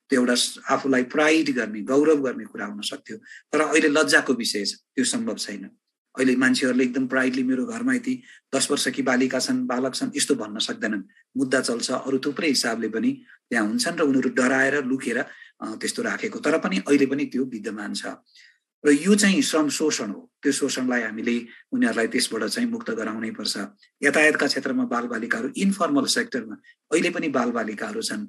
त्यो एउटा आफूलाई प्राइड गर्ने, गौरव गर्ने कुरा हुन सक्थ्यो। तर अहिले लज्जाको विषय छ, त्यो सम्भव छैन। अहिले मान्छेहरूले एकदम प्राइडली मेरो घरमा यति 10 वर्षकी बालिका छन्, बालक छन्, यस्तो भन्न सक्दैनन्। मुद्दा चल्छ, अरू थुप्रै हिसाबले पनि त्यहाँ हुन्छन् र उनीहरू डराएर लुकेर त्यस्तो राखेको, तर पनि अहिले पनि त्यो विद्यमान छ। र यो चाहिँ श्रम शोषण हो। त्यो शोषणलाई हामीले उनीहरूलाई त्यसबाट चाहिँ मुक्त गराउनै पर्छ। यातायातका क्षेत्रमा बालबालिकाहरू, इन्फर्मल सेक्टरमा अहिले पनि बालबालिकाहरू छन्।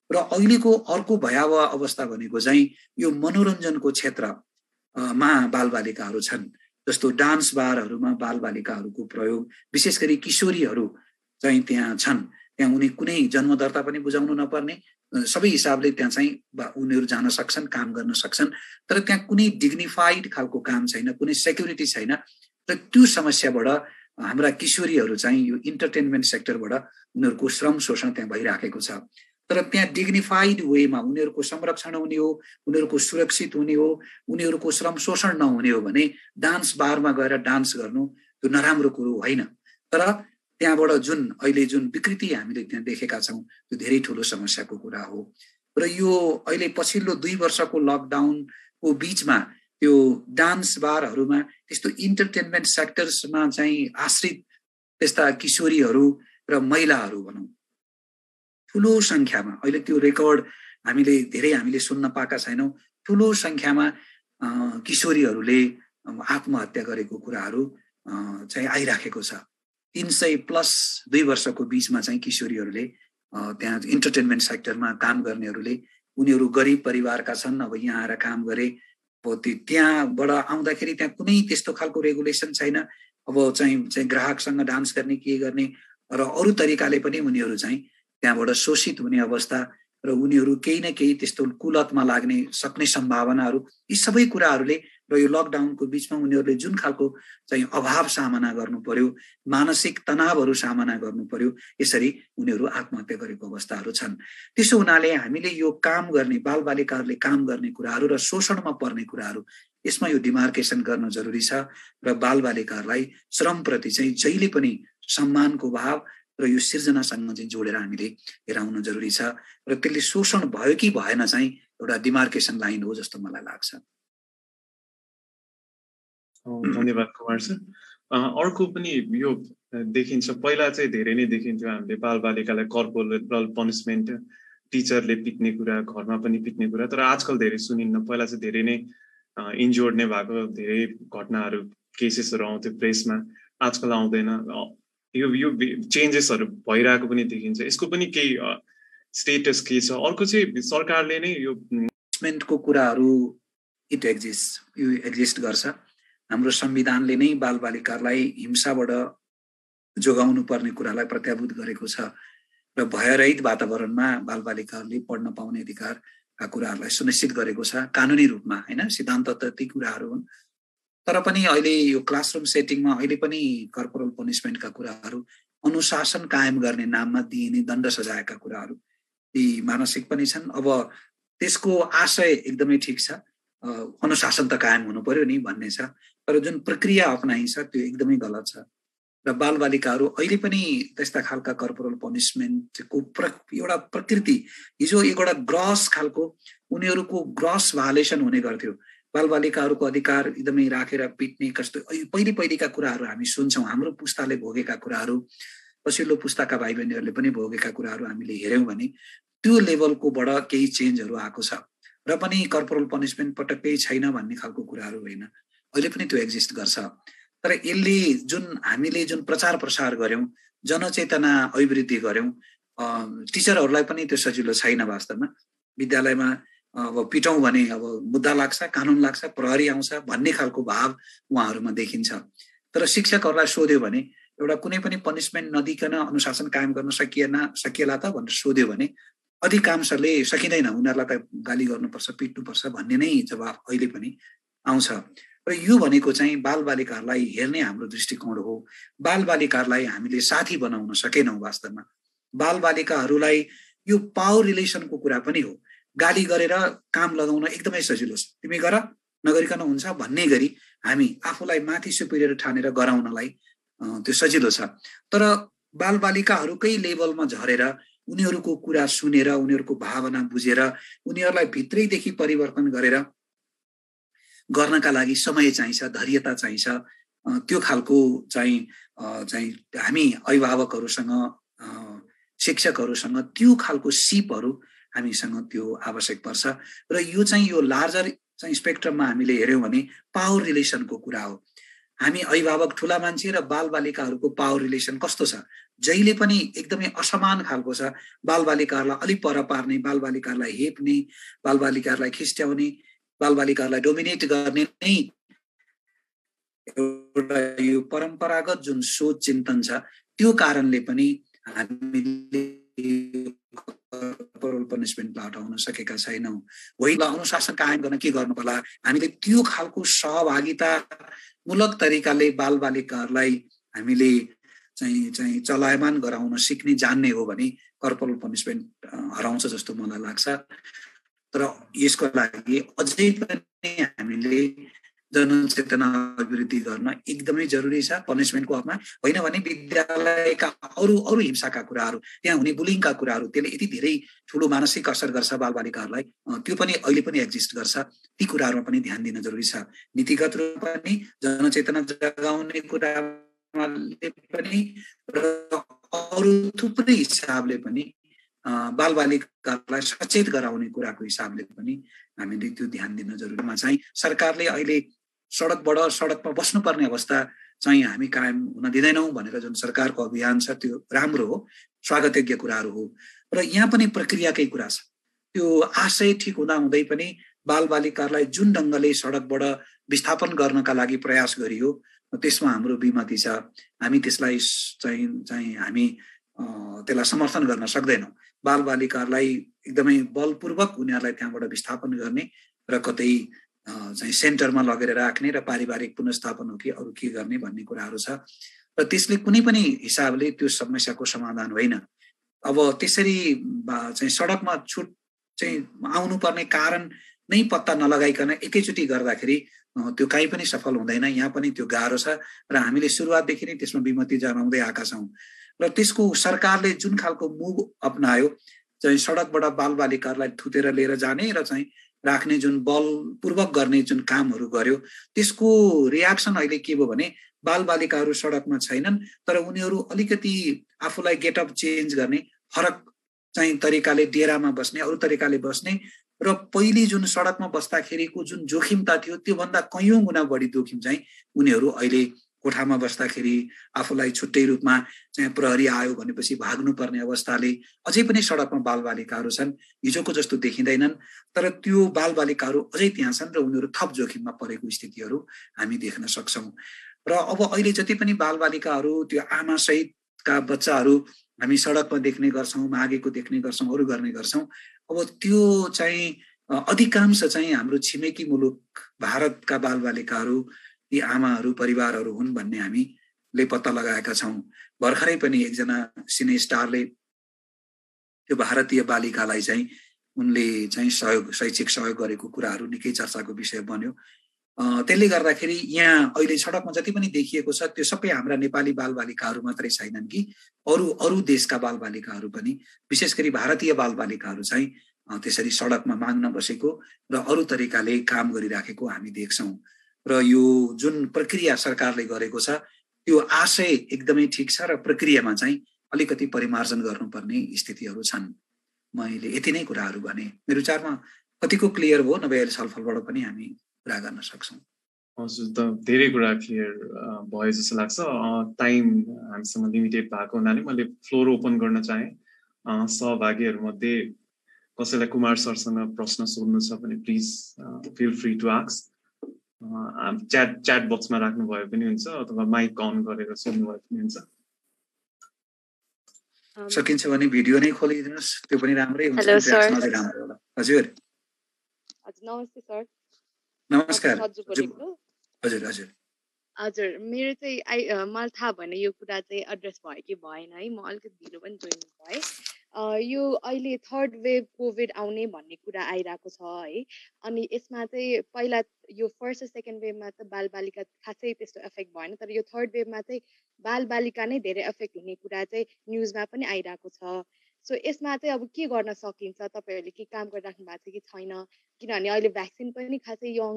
र अहिलेको अर्को भयावह अवस्था भनेको चाहिँ यो मनोरञ्जनको क्षेत्रमा बालबालिकाहरू छन्। जस्तो डान्स बारहरूमा बालबालिकाहरूको प्रयोग, विशेष गरी किशोरीहरू चाहिँ त्यहाँ छन्। त्यहाँ उनी कुनै जन्मदर्ता पनि बुझाउनु नपर्ने, सबै हिसाबले त्यहाँ चाहिँ उनीहरू जान सक्छन्, काम गर्न सक्छन्। तर त्यहाँ कुनै डिग्निफाइड खालको काम छैन, कुनै सेक्युरिटी छैन। र त्यो समस्याबाट हाम्रा किशोरीहरू चाहिँ यो इन्टरटेनमेन्ट सेक्टरबाट उनीहरूको श्रम शोषण त्यहाँ भइराखेको छ। तर त्यहाँ डिग्निफाइड वेमा उनीहरूको संरक्षण हुने हो, उनीहरूको सुरक्षित हुने हो, उनीहरूको श्रम शोषण नहुने हो भने डान्स बारमा गएर डान्स गर्नु त्यो नराम्रो कुरो होइन। तर त्यहाँबाट अहिले जुन विकृति हामीले त्यहाँ देखेका छौँ त्यो धेरै ठुलो समस्याको कुरा हो। र यो अहिले पछिल्लो 2 वर्षको लकडाउनको बीचमा त्यो डान्स बारहरूमा त्यस्तो इन्टरटेनमेन्ट सेक्टर्समा चाहिँ आश्रित त्यस्ता किशोरीहरू र महिलाहरू भनौँ ठुलो सङ्ख्यामा, अहिले त्यो रेकर्ड हामीले सुन्न पाएका छैनौँ, ठुलो सङ्ख्यामा किशोरीहरूले आत्महत्या गरेको कुराहरू चाहिँ आइराखेको छ। 300+ 2 वर्षको बीचमा चाहिँ किशोरीहरूले त्यहाँ इन्टरटेनमेन्ट सेक्टरमा काम गर्नेहरूले, उनीहरू गरिब परिवारका छन्, अब यहाँ आएर काम गरे, त्यहाँबाट आउँदाखेरि त्यहाँ कुनै त्यस्तो खालको रेगुलेसन छैन। अब चाहिँ ग्राहकसँग डान्स गर्ने, के गर्ने र अरू तरिकाले पनि उनीहरू चाहिँ त्यहाँबाट शोषित हुने अवस्था र उनीहरू केही न केही त्यस्तो कुलतमा लाग्ने सक्ने सम्भावनाहरू, यी सबै कुराहरूले र यो लकडाउनको बीचमा उनीहरूले जुन खालको चाहिँ अभाव सामना गर्नु पर्यो, मानसिक तनावहरू सामना गर्नु पर्यो, यसरी उनीहरू आत्महत्या गरेको अवस्थाहरू छन्। त्यसो हुनाले हामीले यो काम गर्ने बालबालिकाहरूले काम गर्ने कुराहरू र शोषणमा पर्ने कुराहरू, यसमा यो डिमार्केसन गर्न जरुरी छ। र बालबालिकाहरूलाई श्रमप्रति चाहिँ जहिले पनि सम्मानको भाव र यो सिर्जनासँग चाहिँ जोडेर हामीले हेराउन जरुरी छ। र त्यसले शोषण भयो कि भएन चाहिँ एउटा डिमार्केसन लाइन हो जस्तो मलाई लाग्छ। धन्यवाद कुमार सर। अर्को पनि यो देखिन्छ, पहिला चाहिँ धेरै नै देखिन्थ्यो हामीले बालबालिकालाई कर्पोरल पनिसमेन्ट, टिचरले पिट्ने कुरा, घरमा पनि पिट्ने कुरा, तर आजकल धेरै सुनिन्न। पहिला चाहिँ धेरै नै इन्जोर्ड नै भएको धेरै घटनाहरू, केसेसहरू आउँथ्यो प्रेसमा, आजकल आउँदैन। यो चेन्जेसहरू भइरहेको पनि देखिन्छ। यसको पनि केही स्टेटस के छ? अर्को चाहिँ सरकारले नै यो पनिसमेन्टको कुराहरू यो एक्जिस्ट गर्छ। हाम्रो संविधानले नै बालबालिकालाई हिंसाबाट जोगाउनु पर्ने कुरालाई प्रत्याभूत गरेको छ र भयरहित वातावरणमा बालबालिकाहरूले पढ्न पाउने अधिकारका कुराहरूलाई सुनिश्चित गरेको छ कानुनी रूपमा, होइन? सिद्धान्त त ती कुराहरू हुन्। तर पनि अहिले यो क्लासरुम सेटिङमा अहिले पनि कर्पोरल पनिसमेन्टका कुराहरू, अनुशासन कायम गर्ने नाममा दिइने दण्ड सजायका कुराहरू, ती मानसिक पनि छन्। अब त्यसको आशय एकदमै ठिक छ, अनुशासन त कायम हुनु पर्यो नि भन्ने छ, तर जुन प्रक्रिया अपनाइन्छ त्यो एकदमै गलत छ। र बालबालिकाहरू अहिले पनि त्यस्ता खालका कर्पोरल पनिसमेन्टको एउटा प्रकृति, हिजो एउटा ग्रस खालको उनीहरूको ग्रस भायोलेसन हुने गर्थ्यो। बालबालिकाहरूको अधिकार एकदमै राखेर पिट्ने कस्तो पहिलेका कुराहरू हामी सुन्छौँ, हाम्रो पुस्ताले भोगेका कुराहरू, पछिल्लो पुस्ताका भाइ बहिनीहरूले पनि भोगेका कुराहरू हामीले हेऱ्यौँ भने त्यो लेभलकोबाट केही चेन्जहरू आएको छ। र पनि कर्पोरल पनिसमेन्ट पटक्कै छैन भन्ने खालको कुराहरू होइन, अहिले पनि त्यो एक्जिस्ट गर्छ। तर यसले हामीले जुन प्रचार प्रसार गर्यौँ, जनचेतना अभिवृद्धि गर्यौँ, टिचरहरूलाई पनि त्यो सजिलो छैन वास्तवमा। विद्यालयमा अब पिटौँ भने अब मुद्दा लाग्छ, कानुन लाग्छ, प्रहरी आउँछ भन्ने खालको भाव उहाँहरूमा देखिन्छ। तर शिक्षकहरूलाई सोध्यो भने एउटा कुनै पनि पनिसमेन्ट नदिकन अनुशासन कायम गर्न सकिएला त भनेर सोध्यो भने अधिकांशले सकिँदैन, उनीहरूलाई त गाली गर्नुपर्छ, पिट्नुपर्छ भन्ने नै जवाफ अहिले पनि आउँछ। र यो भनेको चाहिँ बालबालिकाहरूलाई हेर्ने हाम्रो दृष्टिकोण हो। बालबालिकाहरूलाई हामीले साथी बनाउन सकेनौँ वास्तवमा। बालबालिकाहरूलाई यो पावर रिलेसनको कुरा पनि हो, गाली गरेर काम लगाउन एकदमै सजिलो छ, तिमी गर नगरिकन हुन्छ भन्ने गरी हामी आफूलाई माथि सुपिरियर ठानेर गराउनलाई त्यो सजिलो छ। तर बालबालिकाहरूकै लेभलमा झरेर उनीहरूको कुरा सुनेर उनीहरूको भावना बुझेर उनीहरूलाई भित्रैदेखि परिवर्तन गरेर गर्नका लागि समय चाहिन्छ, धैर्यता चाहिन्छ। त्यो खालको चाहिँ हामी अभिभावकहरूसँग, शिक्षकहरूसँग त्यो खालको सिपहरू हामीसँग त्यो आवश्यक पर्छ। र यो चाहिँ यो लार्जर चाहिँ स्पेक्ट्रममा हामीले हेऱ्यौँ भने पावर रिलेसनको कुरा हो। हामी अभिभावक ठुला मान्छे र बालबालिकाहरूको पावर रिलेसन कस्तो छ, जहिले पनि एकदमै असमान खालको छ। बालबालिकाहरूलाई अलिक पर पार्ने, बालबालिकाहरूलाई हेप्ने, बालबालिकाहरूलाई खिस्ट्याउने, बालबालिकाहरूलाई डोमिनेट गर्ने नै एउटा यो परम्परागत जुन सोच चिन्तन छ, त्यो कारणले पनि हामीले पनिसमेन्टलाई हटाउन सकेका छैनौँ। होइन, अनुशासन कायम गर्न के गर्नु पर्ला, हामीले त्यो खालको सहभागितामूलक तरिकाले बालबालिकाहरूलाई हामीले चाहिँ चलायमान गराउन सिक्ने जान्ने हो भने कर्पोरल पनिसमेन्ट हराउँछ जस्तो मलाई लाग्छ। तर यसको लागि अझै पनि हामीले जनचेतना अभिवृद्धि गर्न एकदमै जरुरी छ। पनिसमेन्टको हकमा होइन भने विद्यालयका अरू हिंसाका कुराहरू, त्यहाँ हुने बुलिङका कुराहरू, त्यसले यति धेरै ठुलो मानसिक असर गर्छ बालबालिकाहरूलाई, त्यो पनि अहिले पनि एक्जिस्ट गर्छ। ती कुराहरूमा पनि ध्यान दिन जरुरी छ। नीतिगत रूपमा पनि जनचेतना जगाउने कुराले पनि र अरू थुप्रै हिसाबले पनि बालबालिकालाई सचेत गराउने कुराको हिसाबले पनि हामीले त्यो ध्यान दिन जरुरीमा चाहिँ सरकारले अहिले सडकमा बस्नुपर्ने अवस्था चाहिँ हामी कायम हुन दिँदैनौँ भनेर जुन सरकारको अभियान छ त्यो राम्रो हो, स्वागतयोग्य कुराहरू हो। र यहाँ पनि प्रक्रियाकै कुरा छ। त्यो आशय ठिक हुँदै पनि बालबालिकाहरूलाई जुन ढङ्गले सडकबाट विस्थापन गर्नका लागि प्रयास गरियो त्यसमा हाम्रो विमति छ। हामी त्यसलाई चाहिँ हामी त्यसलाई समर्थन गर्न सक्दैनौँ। बालबालिकाहरूलाई एकदमै बलपूर्वक उनीहरूलाई त्यहाँबाट विस्थापन गर्ने र कतै चाहिँ सेन्टरमा लगेर राख्ने र पारिवारिक पुनर्स्थापन हो कि अरू के गर्ने भन्ने कुराहरू छ। र त्यसले कुनै पनि हिसाबले त्यो समस्याको समाधान होइन। अब त्यसरी चाहिँ सडकमा छुट चाहिँ आउनुपर्ने कारण नै पत्ता नलगाइकन एकैचोटि गर्दाखेरि त्यो कहीँ पनि सफल हुँदैन। यहाँ पनि त्यो गाह्रो छ र हामीले सुरुवातदेखि नै त्यसमा विमति जनाउँदै आएका छौँ। र त्यसको सरकारले जुन खालको मुभ अपनायो, चाहिँ सडकबाट बालबालिकाहरूलाई थुतेर लिएर जाने र चाहिँ राख्ने जुन बलपूर्वक गर्ने जुन कामहरू गर्यो, त्यसको रियाक्सन अहिले के भयो भने बालबालिकाहरू सडकमा छैनन्, तर उनीहरू अलिकति आफूलाई गेटअप चेन्ज गर्ने, फरक चाहिँ तरिकाले डेरामा बस्ने, अरू तरिकाले बस्ने र पहिले जुन सडकमा बस्दाखेरिको जुन जोखिमता थियो त्योभन्दा कैयौँ गुणा बढी जोखिम चाहिँ उनीहरू अहिले कोठामा बस्दाखेरि आफूलाई छुट्टै रूपमा चाहिँ प्रहरी आयो भनेपछि भाग्नुपर्ने अवस्थाले अझै पनि सडकमा बालबालिकाहरू छन्। हिजोको जस्तो देखिँदैनन्, तर त्यो बालबालिकाहरू अझै त्यहाँ छन् र उनीहरू थप जोखिममा परेको स्थितिहरू हामी देख्न सक्छौँ। र अब अहिले जति पनि बालबालिकाहरू, त्यो आमासहितका बच्चाहरू हामी सडकमा देख्ने गर्छौँ, मागेको देख्ने गर्छौँ, अरू गर्ने गर्छौँ। अब त्यो चाहिँ अधिकांश चाहिँ हाम्रो छिमेकी मुलुक भारतका बालबालिकाहरू, ती आमाहरू, परिवारहरू हुन् भन्ने हामीले पत्ता लगाएका छौँ। भर्खरै पनि एकजना सिने स्टारले त्यो भारतीय बालिकालाई चाहिँ उनले चाहिँ शैक्षिक सहयोग गरेको कुराहरू निकै चर्चाको विषय बन्यो। त्यसले गर्दाखेरि यहाँ अहिले सडकमा जति पनि देखिएको छ त्यो सबै हाम्रा नेपाली बालबालिकाहरू मात्रै छैनन् कि अरू देशका बालबालिकाहरू पनि, विशेष गरी भारतीय बालबालिकाहरू चाहिँ त्यसरी सडकमा माग्न बसेको र अरू तरिकाले काम गरिराखेको हामी देख्छौँ। र यो जुन प्रक्रिया सरकारले गरेको छ त्यो आशय एकदमै ठिक छ र प्रक्रियामा चाहिँ अलिकति परिमार्जन गर्नुपर्ने स्थितिहरू छन्। मैले यति नै कुराहरू भने। मेरो विचारमा कतिको क्लियर भयो, नभए छलफलबाट पनि हामी कुरा गर्न सक्छौँ। हजुर, त धेरै कुरा क्लियर भयो जस्तो लाग्छ। टाइम हामीसँग लिमिटेड भएको हुनाले मैले फ्लोर ओपन गर्न चाहेँ। सहभागीहरूमध्ये कसैलाई कुमार सरसँग प्रश्न सोध्नु छ भने please feel free to ask. Chat बक्समा राख्नुभयो पनि हुन्छ अथवा माइक अन गरेर सोध्नुभयो पनि हुन्छ। सकिन्छ भने भिडियो नै खोलिदिनुहोस्, त्यो पनि राम्रै हुन्छ। Hello sir. राम्रो होला। हजुर नमस्ते सर। नमस्कार। हजुर हजुर मेरो चाहिँ मलाई थाहा भएन यो कुरा चाहिँ एड्रेस भयो कि भएन है, म अलिकति ढिलो पनि जोइन भएँ। यो अहिले थर्ड वेभ कोभिड आउने भन्ने कुरा आइरहेको छ है, अनि यसमा चाहिँ पहिला यो फर्स्ट र सेकेन्ड वेभमा त बालबालिका खासै त्यस्तो एफेक्ट भएन, तर यो थर्ड वेभमा चाहिँ बालबालिका नै धेरै एफेक्ट हुने कुरा चाहिँ न्युजमा पनि आइरहेको छ। सो यसमा चाहिँ अब के गर्न सकिन्छ, तपाईँहरूले के काम गरिराख्नु भएको छ कि छैन, किनभने अहिले भ्याक्सिन पनि खासै यङ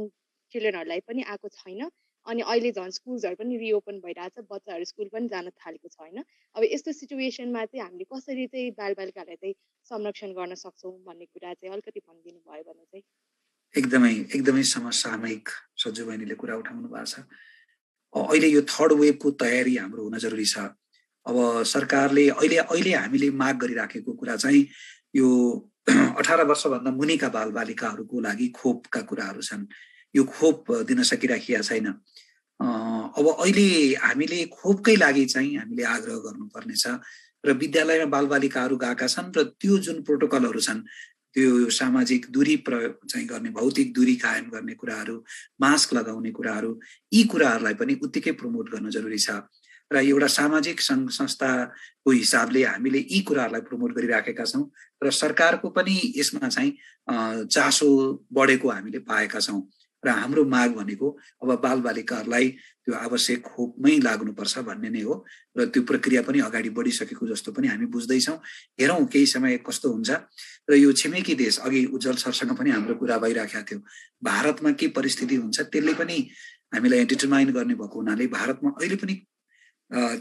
चिल्ड्रेनहरूलाई पनि आएको छैन, अनि अहिले झन् स्कुल्सहरू पनि रिओपन भइरहेछ, बच्चाहरू स्कुल पनि जान थालेको छ होइन। अब यस्तो सिचुएसनमा चाहिँ हामीले कसरी चाहिँ बालबालिकालाई चाहिँ संरक्षण गर्न सक्छौँ भन्ने कुरा चाहिँ अलिकति भनिदिनु भयो भने चाहिँ। एकदमै समसामयिक सजु बहिनीले कुरा उठाउनु भएको छ। अहिले यो थर्ड वेभको तयारी हाम्रो हुन जरुरी छ। अब सरकारले अहिले हामीले माग गरिराखेको कुरा चाहिँ यो 18 वर्षभन्दा मुनिका बालबालिकाहरूको लागि खोपका कुराहरू छन्। यो खोप दिन सकिराखेका छैन। अब अहिले हामीले खोपकै लागि चाहिँ हामीले आग्रह गर्नुपर्नेछ र विद्यालयमा बालबालिकाहरू गएका छन् र त्यो जुन प्रोटोकलहरू छन्, त्यो सामाजिक दूरी चाहिँ गर्ने, भौतिक दूरी कायम गर्ने कुराहरू, मास्क लगाउने कुराहरू, यी कुराहरूलाई पनि उत्तिकै प्रमोट गर्न जरुरी छ। र एउटा सामाजिक संस्थाको हिसाबले हामीले यी कुराहरूलाई प्रमोट गरिराखेका छौँ र सरकारको पनि यसमा चाहिँ चासो बढेको हामीले पाएका छौँ। र हाम्रो माग भनेको अब बालबालिकाहरूलाई त्यो आवश्यक खोपमै लाग्नुपर्छ भन्ने नै हो र त्यो प्रक्रिया पनि अगाडि बढिसकेको जस्तो पनि हामी बुझ्दैछौँ। हेरौँ केही समय कस्तो हुन्छ। र यो छिमेकी देश, अघि उज्जवल सरसँग पनि हाम्रो कुरा भइराखेको थियो, भारतमा के परिस्थिति हुन्छ त्यसले पनि हामीलाई डिटरमाइन गर्ने भएको हुनाले भारतमा अहिले पनि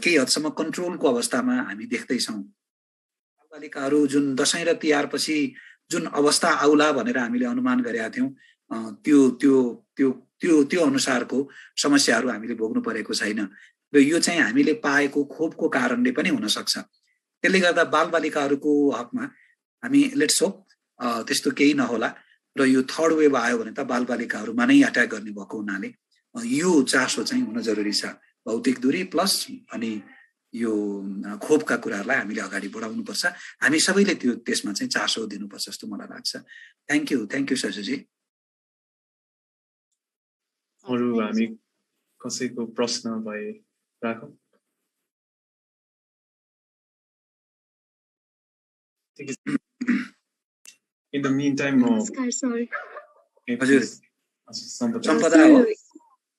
केही हदसम्म कन्ट्रोलको अवस्थामा हामी देख्दैछौँ। बालबालिकाहरू जुन दशैं र तिहारपछि जुन अवस्था आउला भनेर हामीले अनुमान गरेका थियौँ, त्यो अनुसारको समस्याहरू हामीले भोग्नु परेको छैन र यो चाहिँ हामीले पाएको खोपको कारणले पनि हुन सक्छ। त्यसले गर्दा बालबालिकाहरूको हकमा हामी लेट्स होप त्यस्तो केही नहोला र यो थर्ड वेभ आयो भने त बालबालिकाहरूमा नै अट्याक गर्ने भएको हुनाले यो चासो चाहिँ हुन जरुरी छ। भौतिक दूरी प्लस अनि यो खोपका कुराहरूलाई हामीले अगाडि बढाउनुपर्छ। हामी सबैले त्यसमा चाहिँ चासो दिनुपर्छ जस्तो मलाई लाग्छ। थ्याङ्क यू सजुजी। अरू हामी कसैको प्रश्न भए राखौँ। In the meantime, नमस्कार सर। हजुर सम्पदा हो।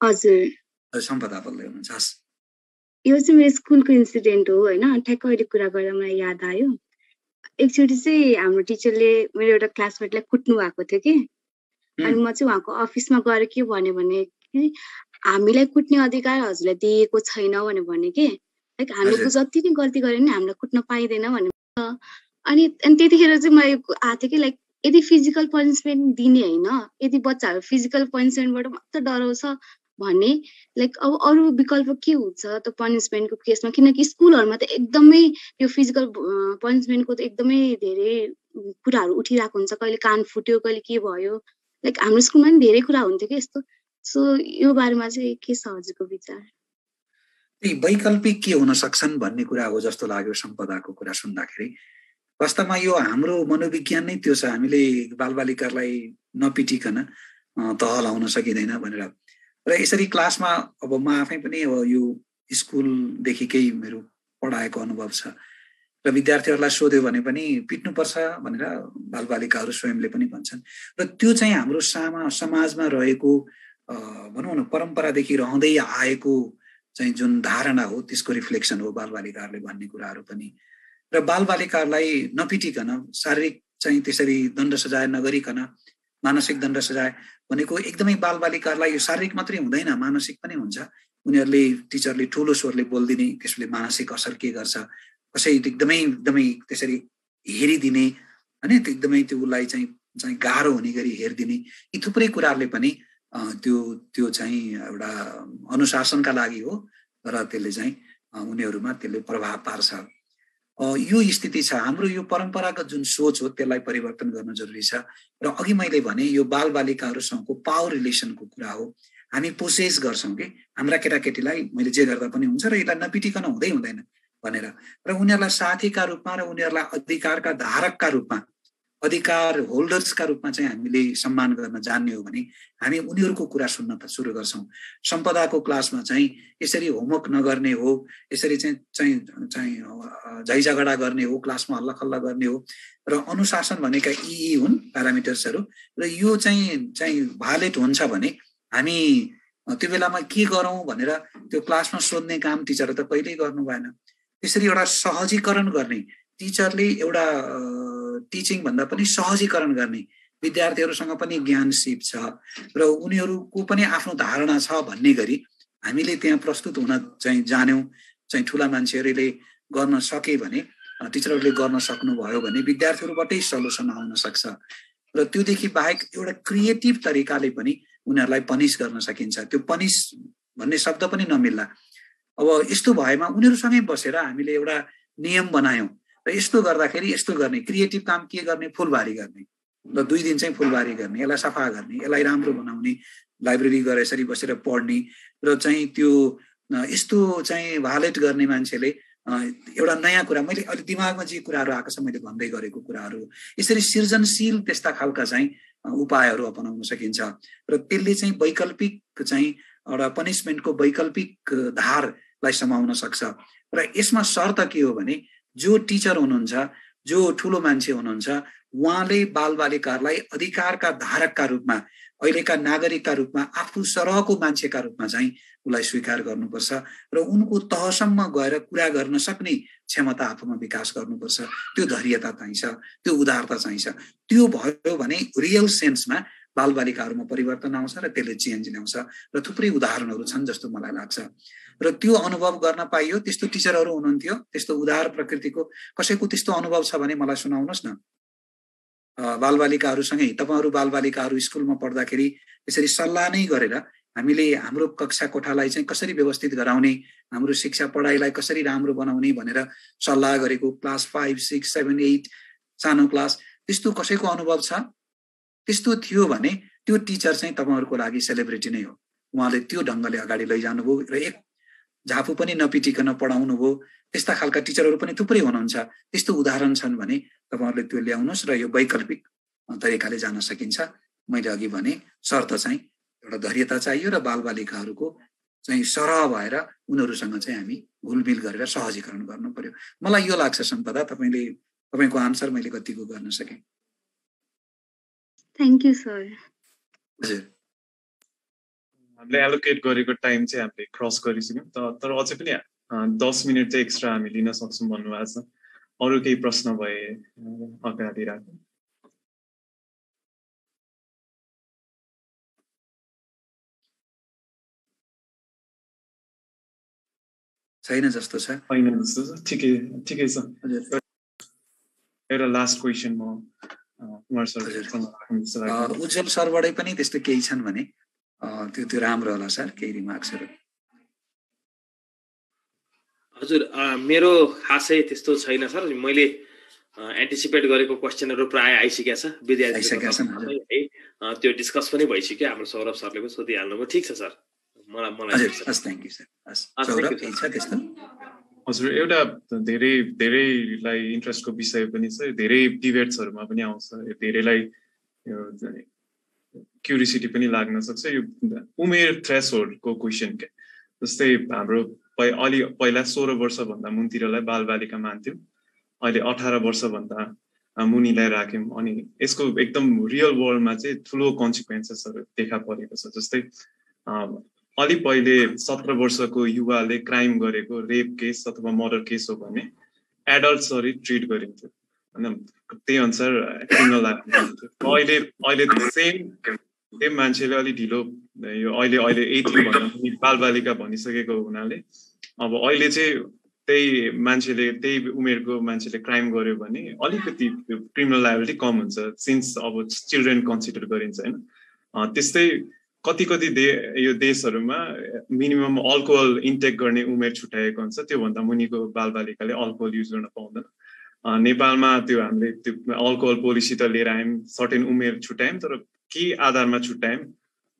हजुर सम्पदा बोल्दै हुनुहुन्छ। यो चाहिँ मेरो स्कुलको इन्सिडेन्ट हो होइन। ठ्याक्क अहिले कुरा गर्दा मलाई याद आयो। एकचोटि चाहिँ हाम्रो टिचरले मेरो एउटा क्लासमेटलाई कुट्नु भएको थियो कि, अनि म चाहिँ उहाँको अफिसमा गएर के भन्यो भने कि हामीलाई कुट्ने अधिकार हजुरलाई दिएको छैन भने कि, लाइक हामीले जति नै गल्ती गरे पनि हामीलाई कुट्न पाइँदैन भने। अनि त्यतिखेर चाहिँ मलाई आएको थियो कि लाइक यदि फिजिकल पनिसमेन्ट दिने होइन, यदि बच्चाहरू फिजिकल पनिसमेन्टबाट मात्र डराउँछ भने लाइक अब अरू विकल्प के हुन्छ त पनिसमेन्टको केसमा, किनकि स्कुलहरूमा त एकदमै यो फिजिकल पनिसमेन्टको त एकदमै धेरै कुराहरू उठिरहेको हुन्छ। कहिले कान फुट्यो, कहिले के भयो, लाइक हाम्रो स्कुलमा पनि धेरै कुरा हुन्थ्यो कि यस्तो। सो यो बारेमा चाहिँ के छ हजुरको विचार? वैकल्पिक के हुन सक्छन् भन्ने कुरा हो जस्तो लाग्यो सम्पदाको कुरा सुन्दाखेरि। वास्तवमा यो हाम्रो मनोविज्ञान नै त्यो छ, हामीले बालबालिकालाई नपिटिकन तह लाउन सकिँदैन भनेर। र यसरी क्लासमा अब म आफै पनि अब यो स्कुलदेखिकै मेरो पढाएको अनुभव छ। र विद्यार्थीहरूलाई सोध्यो भने पनि पिट्नुपर्छ भनेर बालबालिकाहरू स्वयंले पनि भन्छन्। र त्यो चाहिँ हाम्रो समाजमा रहेको भनौँ न परम्परादेखि रहँदै आएको चाहिँ जुन धारणा हो त्यसको रिफ्लेक्सन हो बालबालिकाहरूले भन्ने कुराहरू पनि। र बालबालिकाहरूलाई नपिटिकन शारीरिक चाहिँ त्यसरी दण्ड सजाय नगरिकन मानसिक दण्ड सजाय भनेको एकदमै बालबालिकाहरूलाई यो शारीरिक मात्रै हुँदैन, मानसिक पनि हुन्छ। उनीहरूले टिचरले ठुलो स्वरले बोलिदिने त्यसले मानसिक असर के गर्छ, कसै एकदमै त्यसरी हेरिदिने होइन, त्यो एकदमै त्यो उसलाई चाहिँ गाह्रो हुने गरी हेरिदिने, यी थुप्रै कुराहरूले पनि त्यो चाहिँ एउटा अनुशासनका लागि हो र त्यसले चाहिँ उनीहरूमा त्यसले प्रभाव पार्छ। यो स्थिति छ। हाम्रो यो परम्परागत जुन सोच हो त्यसलाई परिवर्तन गर्न जरुरी छ। र अघि मैले भने यो बालबालिकाहरूसँगको पावर रिलेसनको कुरा हो। हामी पोसेस गर्छौँ कि हाम्रा केटाकेटीलाई मैले जे गर्दा पनि हुन्छ र यसलाई नपिटिकन हुँदैन भनेर, र उनीहरूलाई साथीका रूपमा र उनीहरूलाई अधिकारका धारकका रूपमा, अधिकार होल्डर्सका रूपमा चाहिँ हामीले सम्मान गर्न जान्ने हो भने हामी उनीहरूको कुरा सुन्न सुरु गर्छौँ। सम्पदाको क्लासमा चाहिँ यसरी होमवर्क नगर्ने हो, यसरी चाहिँ झैझगडा गर्ने हो, क्लासमा हल्लाखल्ला गर्ने हो। र अनुशासन भनेका यी हुन् प्यारामिटर्सहरू। र यो चाहिँ भायोलेट हुन्छ भने हामी त्यो बेलामा के गरौँ भनेर त्यो क्लासमा सोध्ने काम टिचरले त कहिल्यै गर्नु भएन। त्यसरी एउटा सहजीकरण गर्ने, टिचरले एउटा टिचिङ भन्दा पनि सहजीकरण गर्ने, विद्यार्थीहरूसँग पनि ज्ञान सिप छ र उनीहरूको पनि आफ्नो धारणा छ भन्ने गरी हामीले त्यहाँ प्रस्तुत हुन चाहिँ जान्यौँ। चाहिँ ठुला मान्छेहरूले गर्न सके भने, टिचरहरूले गर्न सक्नुभयो भने विद्यार्थीहरूबाटै सल्युसन आउन सक्छ। र त्योदेखि बाहेक एउटा क्रिएटिभ तरिकाले पनि उनीहरूलाई पनिस गर्न सकिन्छ। त्यो पनिस भन्ने शब्द पनि नमिल्ला। अब यस्तो भएमा उनीहरूसँगै बसेर हामीले एउटा नियम बनायौँ र यस्तो गर्दाखेरि यस्तो गर्ने, क्रिएटिभ काम के गर्ने, फुलबारी गर्ने, र 2 दिन चाहिँ फुलबारी गर्ने, यसलाई सफा गर्ने, यसलाई राम्रो बनाउने, लाइब्रेरी गएर यसरी बसेर पढ्ने, र चाहिँ त्यो यस्तो चाहिँ भायोलेट गर्ने मान्छेले एउटा नयाँ कुरा, मैले अहिले दिमागमा जे कुराहरू आएको छ मैले भन्दै गरेको कुराहरू, यसरी सृजनशील त्यस्ता खालका चाहिँ उपायहरू अपनाउन सकिन्छ। र त्यसले चाहिँ वैकल्पिक चाहिँ एउटा पनिसमेन्टको वैकल्पिक धारलाई समाउन सक्छ। र यसमा शर्त के हो भने जो टिचर हुनुहुन्छ, जो ठुलो मान्छे हुनुहुन्छ, उहाँले बालबालिकाहरूलाई अधिकारका धारकका रूपमा, अहिलेका नागरिकका रूपमा, आफू सरहको मान्छेका रूपमा चाहिँ उसलाई स्वीकार गर्नुपर्छ र उनको तहसम्म गएर कुरा गर्न सक्ने क्षमता आफूमा विकास गर्नुपर्छ। त्यो धैर्यता चाहिन्छ, त्यो उदारता चाहिन्छ। त्यो भयो भने रियल सेन्समा बालबालिकाहरूमा परिवर्तन आउँछ र त्यसले चेन्ज ल्याउँछ। र थुप्रै उदाहरणहरू छन् जस्तो मलाई लाग्छ। र त्यो अनुभव गर्न पाइयो। त्यस्तो टिचरहरू हुनुहुन्थ्यो, त्यस्तो उदार प्रकृतिको, कसैको त्यस्तो अनुभव छ भने मलाई सुनाउनुहोस् न। बालबालिकाहरूसँगै तपाईँहरू बालबालिकाहरू स्कुलमा पढ्दाखेरि यसरी सल्लाह नै गरेर हामीले हाम्रो कक्षा कोठालाई चाहिँ कसरी व्यवस्थित गराउने, हाम्रो शिक्षा पढाइलाई कसरी राम्रो बनाउने भनेर सल्लाह गरेको, क्लास 5, 6, 7, 8 सानो क्लास, त्यस्तो कसैको अनुभव छ? त्यस्तो थियो भने त्यो टिचर चाहिँ तपाईँहरूको लागि सेलिब्रिटी नै हो। उहाँले त्यो ढङ्गले अगाडि लैजानुभयो र एक झापु पनि नपिटिकन पढाउनु भयो। त्यस्ता खालका टिचरहरू पनि थुप्रै हुनुहुन्छ। त्यस्तो उदाहरण छन् भने तपाईँहरूले त्यो ल्याउनुहोस् र यो वैकल्पिक तरिकाले जान सकिन्छ। मैले अघि भने शर्त चाहिँ एउटा धैर्यता चाहियो र बालबालिकाहरूको चाहिँ सरह भएर उनीहरूसँग चाहिँ हामी घुलमिल गरेर सहजीकरण गर्नु पर्यो। मलाई यो लाग्छ सम्पदा। तपाईँको आन्सर मैले कतिको गर्न सकेँ? Thank you sir. हजुर, हामीले एलोकेट गरेको टाइम चाहिँ हामीले क्रस गरिसक्यौँ, तर अझै पनि 10 मिनट चाहिँ एक्स्ट्रा हामी लिन सक्छौँ भन्नुभएको छ। अरू केही प्रश्न भए अगाडि राखौँ। छैन जस्तो छ। छैन जस्तो छ। ठिकै छ। एउटा लास्ट क्वेसन म कुमार सर, उज्जवल सरबाटै पनि त्यस्तो केही छन् भने त्यो राम्रो होला सर, केही रिमार्क्सहरू। हजुर, मेरो खासै त्यस्तो छैन सर। मैले एन्टिसिपेट गरेको क्वेसनहरू प्राय आइसकेको छ विद्यार्थीहरू, त्यो डिस्कस पनि भइसक्यो। हाम्रो सौरभ सरले पनि सोधिहाल्नुभयो। ठिक छ सर, मलाई थ्याङ्क यू सर। हजुर, एउटा धेरैलाई इन्ट्रेस्टको विषय पनि छ, धेरै डिबेट्सहरूमा पनि आउँछ, धेरैलाई क्युरियोसिटी पनि लाग्न सक्छ। यो उमेर थ्रेसहोल्डको क्वेसन के, जस्तै हाम्रो अलि पहिला 16 वर्षभन्दा मुनतिरलाई बालबालिका मान्थ्यौँ, अहिले 18 वर्षभन्दा मुनिलाई राख्यौँ अनि यसको एकदम रियल वर्ल्डमा चाहिँ ठुलो कन्सिक्वेन्सेसहरू देखा परेको छ। जस्तै अलि पहिले 17 वर्षको युवाले क्राइम गरेको रेप केस अथवा मर्डर केस हो भने एडल्ट्सहरू ट्रिट गरिन्थ्यो हैन, त्यही अनुसार क्रिमिनल अहिले सेम मान्छेले अलि ढिलो यो अहिले 18 भन्दा पनि बालबालिका भनिसकेको हुनाले अब अहिले चाहिँ त्यही मान्छेले त्यही उमेरको मान्छेले क्राइम गर्यो भने अलिकति क्रिमिनल लायबिलिटी कम हुन्छ सिन्स अब चिल्ड्रेन कन्सिडर गरिन्छ हैन। त्यस्तै कति यो देशहरूमा मिनिमम अल्कोहल इन्टेक गर्ने उमेर छुट्याएको हुन्छ, त्योभन्दा मुनिको बालबालिकाले अल्कोहल युज गर्न पाउँदैन। नेपालमा त्यो हामीले त्यो अल्कोहल पोलिसी त लिएर आयौँ, सर्टेन उमेर छुट्यायौँ, तर के आधारमा छुट्यायौँ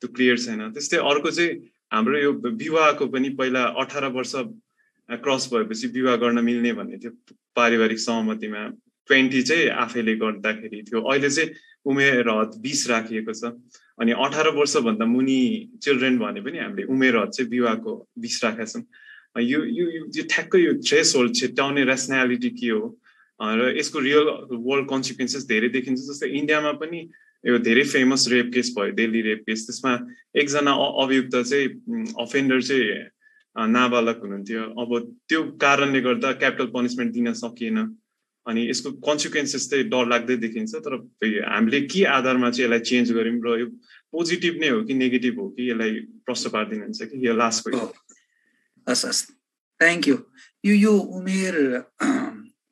त्यो क्लियर छैन। त्यस्तै अर्को चाहिँ हाम्रो यो विवाहको पनि पहिला 18 वर्ष क्रस भएपछि विवाह गर्न मिल्ने भन्ने थियो पारिवारिक सहमतिमा, 20 चाहिँ आफैले गर्दाखेरि थियो। अहिले चाहिँ उमेर हद 20 राखिएको छ अनि 18 वर्षभन्दा मुनि चिल्ड्रेन भने पनि हामीले उमेर हद चाहिँ विवाहको 20 राखेका छौँ। यो ठ्याक्कै यो थ्रेसहोल्ड छेट्याउने रेसनालिटी के हो र यसको रियल वर्ल्ड कन्सिक्वेन्सेस धेरै देखिन्छ। जस्तै इन्डियामा पनि यो धेरै फेमस रेप केस भयो, दिल्ली रेप केस, त्यसमा एकजना अभियुक्त चाहिँ अफेन्डर चाहिँ नाबालक हुनुहुन्थ्यो। अब त्यो कारणले गर्दा क्यापिटल पनिसमेन्ट दिन सकिएन अनि यसको कन्सिक्वेन्सेस चाहिँ डरलाग्दै देखिन्छ। तर हामीले के आधारमा चाहिँ यसलाई चेन्ज गर्यौँ र यो पोजिटिभ नै हो कि नेगेटिभ हो कि यसलाई प्रश्न पारिदिनुहुन्छ कि यो लास्ट क्वेसन। हस्, थ्याङ्क यू। यो उमेर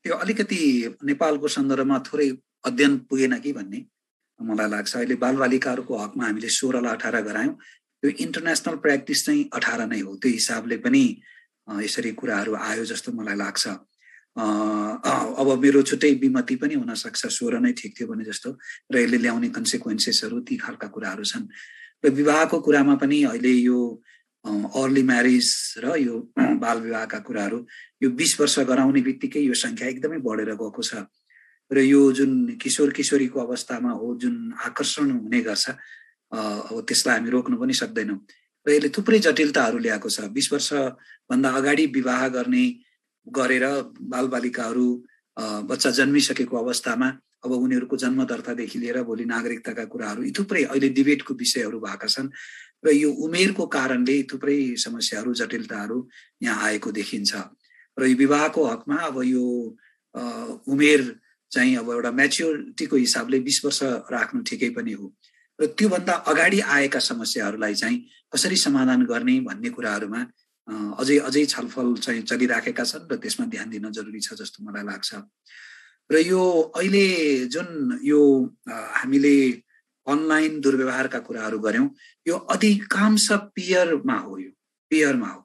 यो अलिकति नेपालको सन्दर्भमा थोरै अध्ययन पुगेन कि भन्ने मलाई लाग्छ। अहिले बालबालिकाहरूको हकमा हामीले 16 लाई 18 गरायौँ, यो इन्टरनेसनल प्र्याक्टिस चाहिँ 18 नै हो। त्यो हिसाबले पनि यसरी कुराहरू आयो जस्तो मलाई लाग्छ। अब मेरो छुट्टै विमति पनि हुन सक्छ, 16 नै ठिक थियो भने जस्तो, र यसले ल्याउने कन्सिक्वेन्सेसहरू ती खालका कुराहरू छन्। र विवाहको कुरामा पनि अहिले यो अर्ली म्यारिज र यो बाल विवाहका कुराहरू यो 20 वर्ष गराउने बित्तिकै यो संख्या एकदमै बढेर गएको छ र यो जुन किशोर किशोरीको अवस्थामा हो जुन आकर्षण हुने गर्छ अब त्यसलाई हामी रोक्नु पनि सक्दैनौँ र यसले थुप्रै जटिलताहरू ल्याएको छ। 20 वर्षभन्दा अगाडि विवाह गरेर बालबालिकाहरू बच्चा जन्मिसकेको अवस्थामा अब उनीहरूको जन्मदर्तादेखि लिएर भोलि नागरिकताका कुराहरू यी थुप्रै अहिले डिबेटको विषयहरू भएका छन् र यो उमेरको कारणले थुप्रै समस्याहरू जटिलताहरू यहाँ आएको देखिन्छ। र यो विवाहको हकमा अब यो उमेर चाहिँ अब एउटा म्याच्योरिटीको हिसाबले 20 वर्ष राख्नु ठिकै पनि हो र त्योभन्दा अगाडि आएका समस्याहरूलाई चाहिँ कसरी समाधान गर्ने भन्ने कुराहरूमा अझै छलफल चाहिँ चलिराखेका छन् र त्यसमा ध्यान दिन जरुरी छ जस्तो मलाई लाग्छ। र यो अहिले जुन यो हामीले अनलाइन दुर्व्यवहारका कुराहरू गर्यौं यो अधिकांश पियरमा हो, यो पियरमा हो।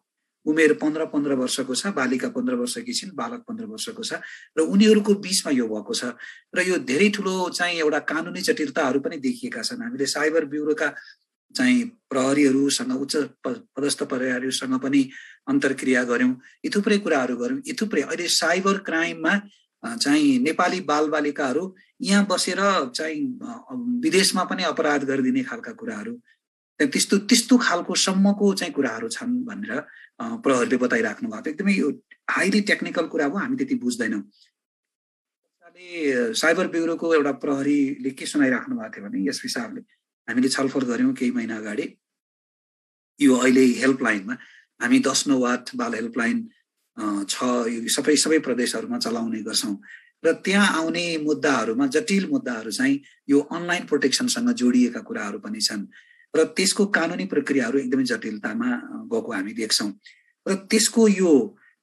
उमेर 15 वर्षको छ, बालिका 15 वर्षकी छिन्, बालक 15 वर्षको छ र उनीहरूको बीचमा यो भएको छ र यो धेरै ठुलो चाहिँ एउटा कानुनी जटिलताहरू पनि देखिएका छन्। हामीले साइबर ब्युरोका चाहिँ प्रहरीहरूसँग उच्च पदस्थ प्रहरीहरूसँग पनि अन्तर्क्रिया गर्यौं, यी थुप्रै कुराहरू गर्यौं। यी थुप्रै अहिले साइबर क्राइममा चाहिँ नेपाली बालबालिकाहरू यहाँ बसेर चाहिँ विदेशमा पनि अपराध गरिदिने खालका कुराहरू त्यस्तो खालको सम्मको चाहिँ कुराहरू छन् भनेर प्रहरीले बताइराख्नु भएको। एकदमै यो हाइली टेक्निकल कुरा हो, हामी त्यति बुझ्दैनौँ। साइबर ब्युरोको एउटा प्रहरीले के सुनाइराख्नु भएको थियो भने यस हिसाबले हामीले छलफल गर्यौं केही महिना अगाडि। यो अहिले हेल्पलाइनमा हामी 10 वाट बाल हेल्पलाइन छ, यो सबै प्रदेशहरूमा चलाउने गर्छौं र त्यहाँ आउने मुद्दाहरूमा जटिल मुद्दाहरू चाहिँ यो अनलाइन प्रोटेक्सनसँग जोडिएका कुराहरू पनि छन् र त्यसको कानुनी प्रक्रियाहरू एकदमै जटिलतामा गएको हामी देख्छौं र त्यसको यो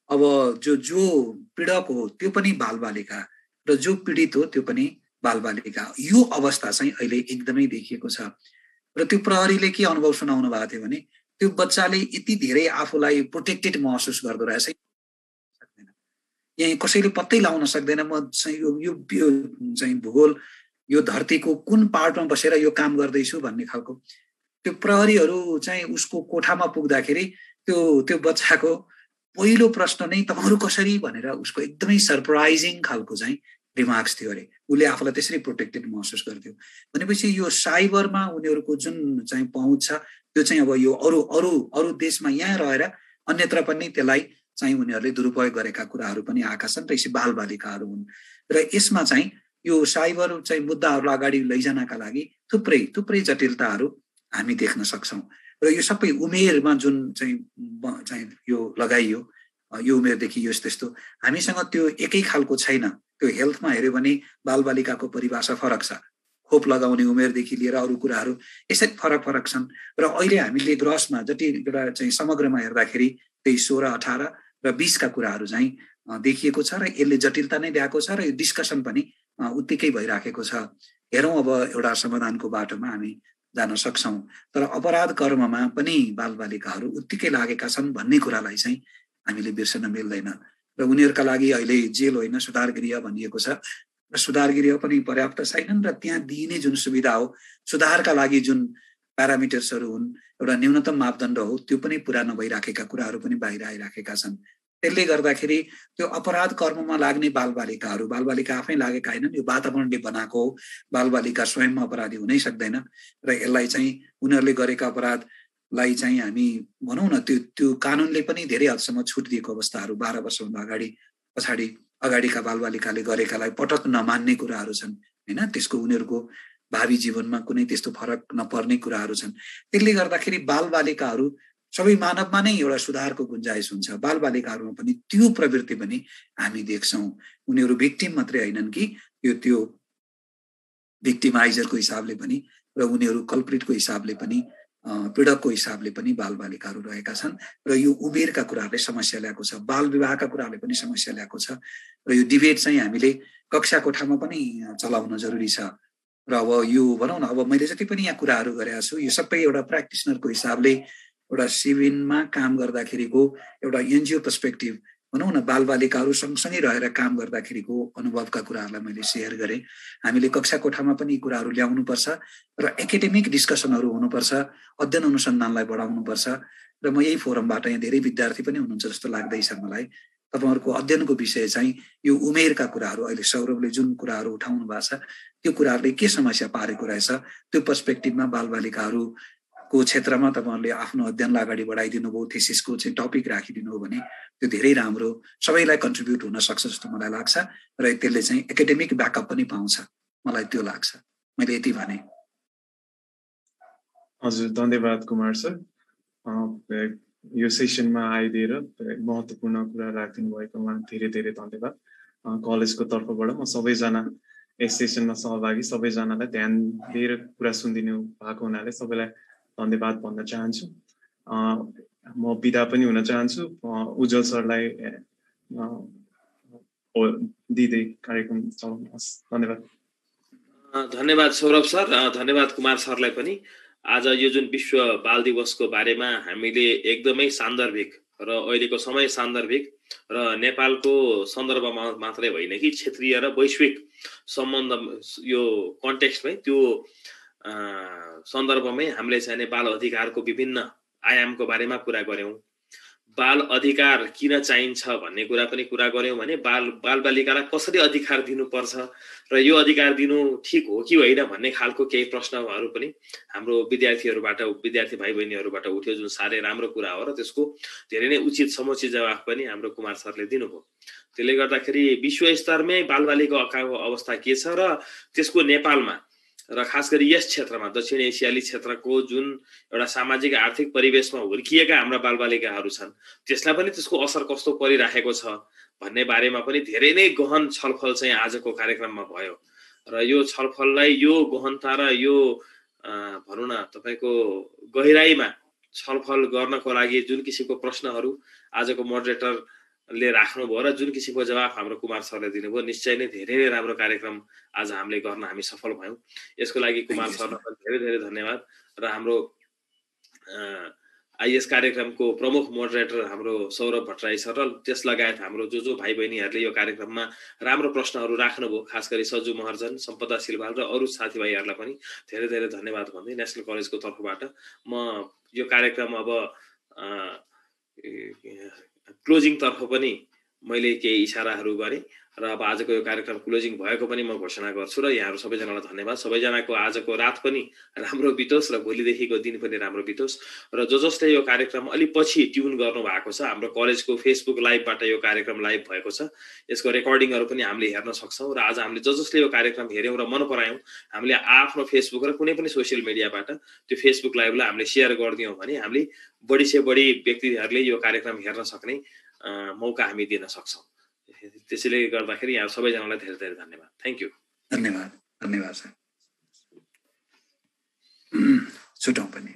अब जो पीडक हो त्यो पनि बालबालिका र जो पीडित हो त्यो पनि बालबालिका, यो अवस्था चाहिँ अहिले एकदमै देखिएको छ। र त्यो प्रहरीले के अनुभव सुनाउनु भएको थियो भने त्यो बच्चाले यति धेरै आफूलाई प्रोटेक्टेड महसुस गर्दो रहेछ, यहाँ कसैले पत्तै लाउन सक्दैन म यो चाहिँ भूगोल यो धरतीको कुन पार्टमा बसेर यो काम गर्दैछु भन्ने खालको। त्यो प्रहरीहरू चाहिँ उसको कोठामा पुग्दाखेरि त्यो बच्चाको पहिलो प्रश्न नै तपाईहरु कसरी भनेर उसको एकदमै सरप्राइजिङ खालको चाहिँ रिमार्क्स थियो अरे। उसले आफूलाई त्यसरी प्रोटेक्टेड महसुस गर्थ्यो भनेपछि यो साइबरमा उनीहरूको जुन चाहिँ पहुँच छ त्यो चाहिँ अब यो अरु देशमा यहाँ रहेर अन्यत्र पनि त्यसलाई चाहिँ उनीहरूले दुरुपयोग गरेका कुराहरू पनि आएका छन् र यसै बालबालिकाहरू हुन्। र यसमा चाहिँ यो साइबर चाहिँ मुद्दाहरूलाई अगाडि लैजानका लागि थुप्रै जटिलताहरू हामी देख्न सक्छौँ। र यो सबै उमेरमा जुन चाहिँ यो लगाइयो, यो उमेरदेखि यो त्यस्तो हामीसँग त्यो एकै खालको छैन। त्यो हेल्थमा हेऱ्यो भने बालबालिकाको परिभाषा फरक छ, खोप लगाउने उमेरदेखि लिएर अरू कुराहरू यसै फरक छन्। र अहिले हामीले ग्रसमा जति एउटा चाहिँ समग्रमा हेर्दाखेरि त्यही 16, 18 र 20 का कुराहरू चाहिँ देखिएको छ र यसले जटिलता नै ल्याएको छ र यो डिस्कसन पनि उत्तिकै भइराखेको छ। हेरौँ अब एउटा समाधानको बाटोमा हामी जान सक्छौँ। तर अपराध कर्ममा पनि बालबालिकाहरू उत्तिकै लागेका छन् भन्ने कुरालाई चाहिँ हामीले बिर्सन मिल्दैन। र उनीहरूका लागि अहिले जेल होइन सुधार गृह भनिएको छ र सुधार गृह पनि पर्याप्त छैनन् र त्यहाँ दिइने जुन सुविधा हो, सुधारका लागि जुन प्यारामिटर्सहरू हुन्, एउटा न्यूनतम मापदण्ड हो, त्यो पनि पुरा नभइराखेका कुराहरू पनि बाहिर आइराखेका छन्। त्यसले गर्दाखेरि त्यो अपराध कर्ममा लाग्ने बालबालिका आफै लागेका होइनन्, यो वातावरणले बनाएको हो। बालबालिका स्वयंमा अपराधी हुनै सक्दैन र यसलाई चाहिँ उनीहरूले गरेका अपराधलाई चाहिँ हामी भनौँ न त्यो कानुनले पनि धेरै हदसम्म छुट दिएको अवस्थाहरू 12 वर्षभन्दा अगाडिका बालबालिकाले गरेकालाई पटक नमान्ने कुराहरू छन् हैन। त्यसको उनीहरूको भावी जीवनमा कुनै त्यस्तो फरक नपर्ने कुराहरू छन्। त्यसले गर्दाखेरि बालबालिकाहरू सबै मानवमा नै एउटा सुधारको गुन्जाइस हुन्छ। बालबालिकाहरूमा पनि त्यो प्रवृत्ति पनि हामी देख्छौँ। उनीहरू भिक्टिम मात्रै होइनन् कि त्यो भिक्टिमाइजरको हिसाबले पनि र उनीहरू कल्प्रिटको हिसाबले पनि पीडकको हिसाबले पनि बालबालिकाहरू रहेका छन्। र यो उमेरका कुराहरूले समस्या ल्याएको छ, बाल विवाहका कुराहरूले पनि समस्या ल्याएको छ। र यो डिबेट चाहिँ हामीले कक्षा कोठामा पनि चलाउन जरुरी छ। र अब यो भनौँ न, अब मैले जति पनि यहाँ कुराहरू गरेका छु यो सबै एउटा प्र्याक्टिसनरको हिसाबले एउटा सिभिनमा काम गर्दाखेरिको एउटा एनजिओ पर्सपेक्टिभ भनौँ न, बालबालिकाहरू सँगसँगै रहेर काम गर्दाखेरिको अनुभवका कुराहरूलाई मैले सेयर गरेँ। हामीले कक्षा कोठामा पनि यी कुराहरू ल्याउनुपर्छ र एकाडेमिक डिस्कसनहरू हुनुपर्छ, अध्ययन अनुसन्धानलाई बढाउनुपर्छ। र म यही फोरमबाट यहाँ धेरै विद्यार्थी पनि हुनुहुन्छ जस्तो लाग्दैछ मलाई। तपाईँहरूको अध्ययनको विषय चाहिँ यो उमेरका कुराहरू, अहिले सौरभले जुन कुराहरू उठाउनु भएको छ त्यो कुराहरूले के समस्या पारेको रहेछ, त्यो पर्सपेक्टिभमा बालबालिकाहरूको क्षेत्रमा तपाईँहरूले आफ्नो अध्ययनलाई अगाडि बढाइदिनु भयो, थेसिसको चाहिँ टपिक राखिदिनु हो भने त्यो धेरै राम्रो सबैलाई कन्ट्रिब्युट हुन सक्छ जस्तो मलाई लाग्छ। र त्यसले चाहिँ एकाडेमिक ब्याकअप पनि पाउँछ, मलाई त्यो लाग्छ। मैले यति भने। हजुर, धन्यवाद कुमार सर। यो सेसनमा आइदिएर महत्त्वपूर्ण कुरा राखिदिनु भएकोमा धेरै धेरै धन्यवाद। कलेजको तर्फबाट म सबैजना यस सेसनमा सहभागी सबैजनालाई ध्यान दिएर कुरा सुनिदिनु भएको हुनाले सबैलाई धन्यवाद भन्न चाहन्छु। म बिदा पनि हुन चाहन्छु। उज्जवल सरलाई दिँदै कार्यक्रम चलाउनुहोस्। धन्यवाद। धन्यवाद सौरभ सर, धन्यवाद कुमार सरलाई पनि। आज यो जुन विश्व बाल दिवसको बारेमा हामीले एकदमै सान्दर्भिक र अहिलेको समय सान्दर्भिक र नेपालको सन्दर्भमा मात्रै होइन कि क्षेत्रीय र वैश्विक सम्बन्ध यो कन्टेक्स्टमै त्यो सन्दर्भमै हामीले चाहिँ बाल अधिकारको विभिन्न आयामको बारेमा कुरा गर्यौं। बाल अधिकार किन चाहिन्छ भन्ने कुरा पनि कुरा गर्यौं भने बालबालिकालाई कसरी अधिकार दिनुपर्छ र यो अधिकार दिनु ठिक हो कि होइन भन्ने खालको केही प्रश्नहरू पनि हाम्रो विद्यार्थी भाइ बहिनीहरूबाट उठ्यो, जुन साह्रै राम्रो कुरा हो र त्यसको धेरै नै उचित समुचित जवाफ पनि हाम्रो कुमार सरले दिनुभयो। त्यसले गर्दाखेरि विश्व स्तरमै बालबालिकाको अवस्था के छ र त्यसको नेपालमा र खास गरी यस क्षेत्रमा दक्षिण एसियाली क्षेत्रको जुन एउटा सामाजिक आर्थिक परिवेशमा हुर्किएका हाम्रा बालबालिकाहरू छन् त्यसलाई पनि त्यसको असर कस्तो परिराखेको छ भन्ने बारेमा पनि धेरै नै गहन छलफल चाहिँ आजको कार्यक्रममा भयो। र यो छलफललाई यो गहनता र यो भनौँ न तपाईको गहिराईमा छलफल गर्नको लागि जुन किसिमको प्रश्नहरू आजको मोडरेटरले राख्नुभयो र जुन किसिमको जवाफ हाम्रो कुमार सरले दिनुभयो, निश्चय नै धेरै नै राम्रो कार्यक्रम आज हामीले गर्न हामी सफल भयौं। यसको लागि कुमार सरलाई पनि धेरै धेरै धन्यवाद। र हाम्रो आइएस कार्यक्रमको प्रमुख मोडरेटर हाम्रो सौरभ भट्टराई सर र त्यस लगायत हाम्रो जो भाइ बहिनीहरूले यो कार्यक्रममा राम्रो प्रश्नहरू राख्नुभयो, खास गरी सजु महर्जन, सम्पदा सिलवाल र अरू साथीभाइहरूलाई पनि धेरै धेरै धन्यवाद भन्दै नेशनल कलेजको तर्फबाट म यो कार्यक्रम अब क्लोजिङ तर्फ पनि मैले केही इशाराहरू गरेँ र अब आजको यो कार्यक्रम क्लोजिङ भएको पनि म घोषणा गर्छु र यहाँहरू सबैजनालाई धन्यवाद। सबैजनाको आजको रात पनि राम्रो बितोस् र भोलिदेखिको दिन पनि राम्रो बितोस्। र जसले यो कार्यक्रम अलि पछि ट्युन गर्नु भएको छ, हाम्रो कलेजको फेसबुक लाइभबाट यो कार्यक्रम लाइभ भएको छ, यसको रेकर्डिङहरू पनि हामीले हेर्न सक्छौँ। र आज हामीले जसले यो कार्यक्रम हेऱ्यौँ र मन परायौँ, हामीले आफ्नो फेसबुक र कुनै पनि सोसियल मिडियाबाट त्यो फेसबुक लाइभलाई हामीले सेयर गरिदियौँ भने हामीले बढी से बढी व्यक्तिहरूले यो कार्यक्रम हेर्न सक्ने मौका हामी दिन सक्छौँ। त्यसैले गर्दाखेरि यहाँ सबैजनालाई धेरै धेरै धन्यवाद। Thank you. धन्यवाद। धन्यवाद सर। छुटौँ पनि।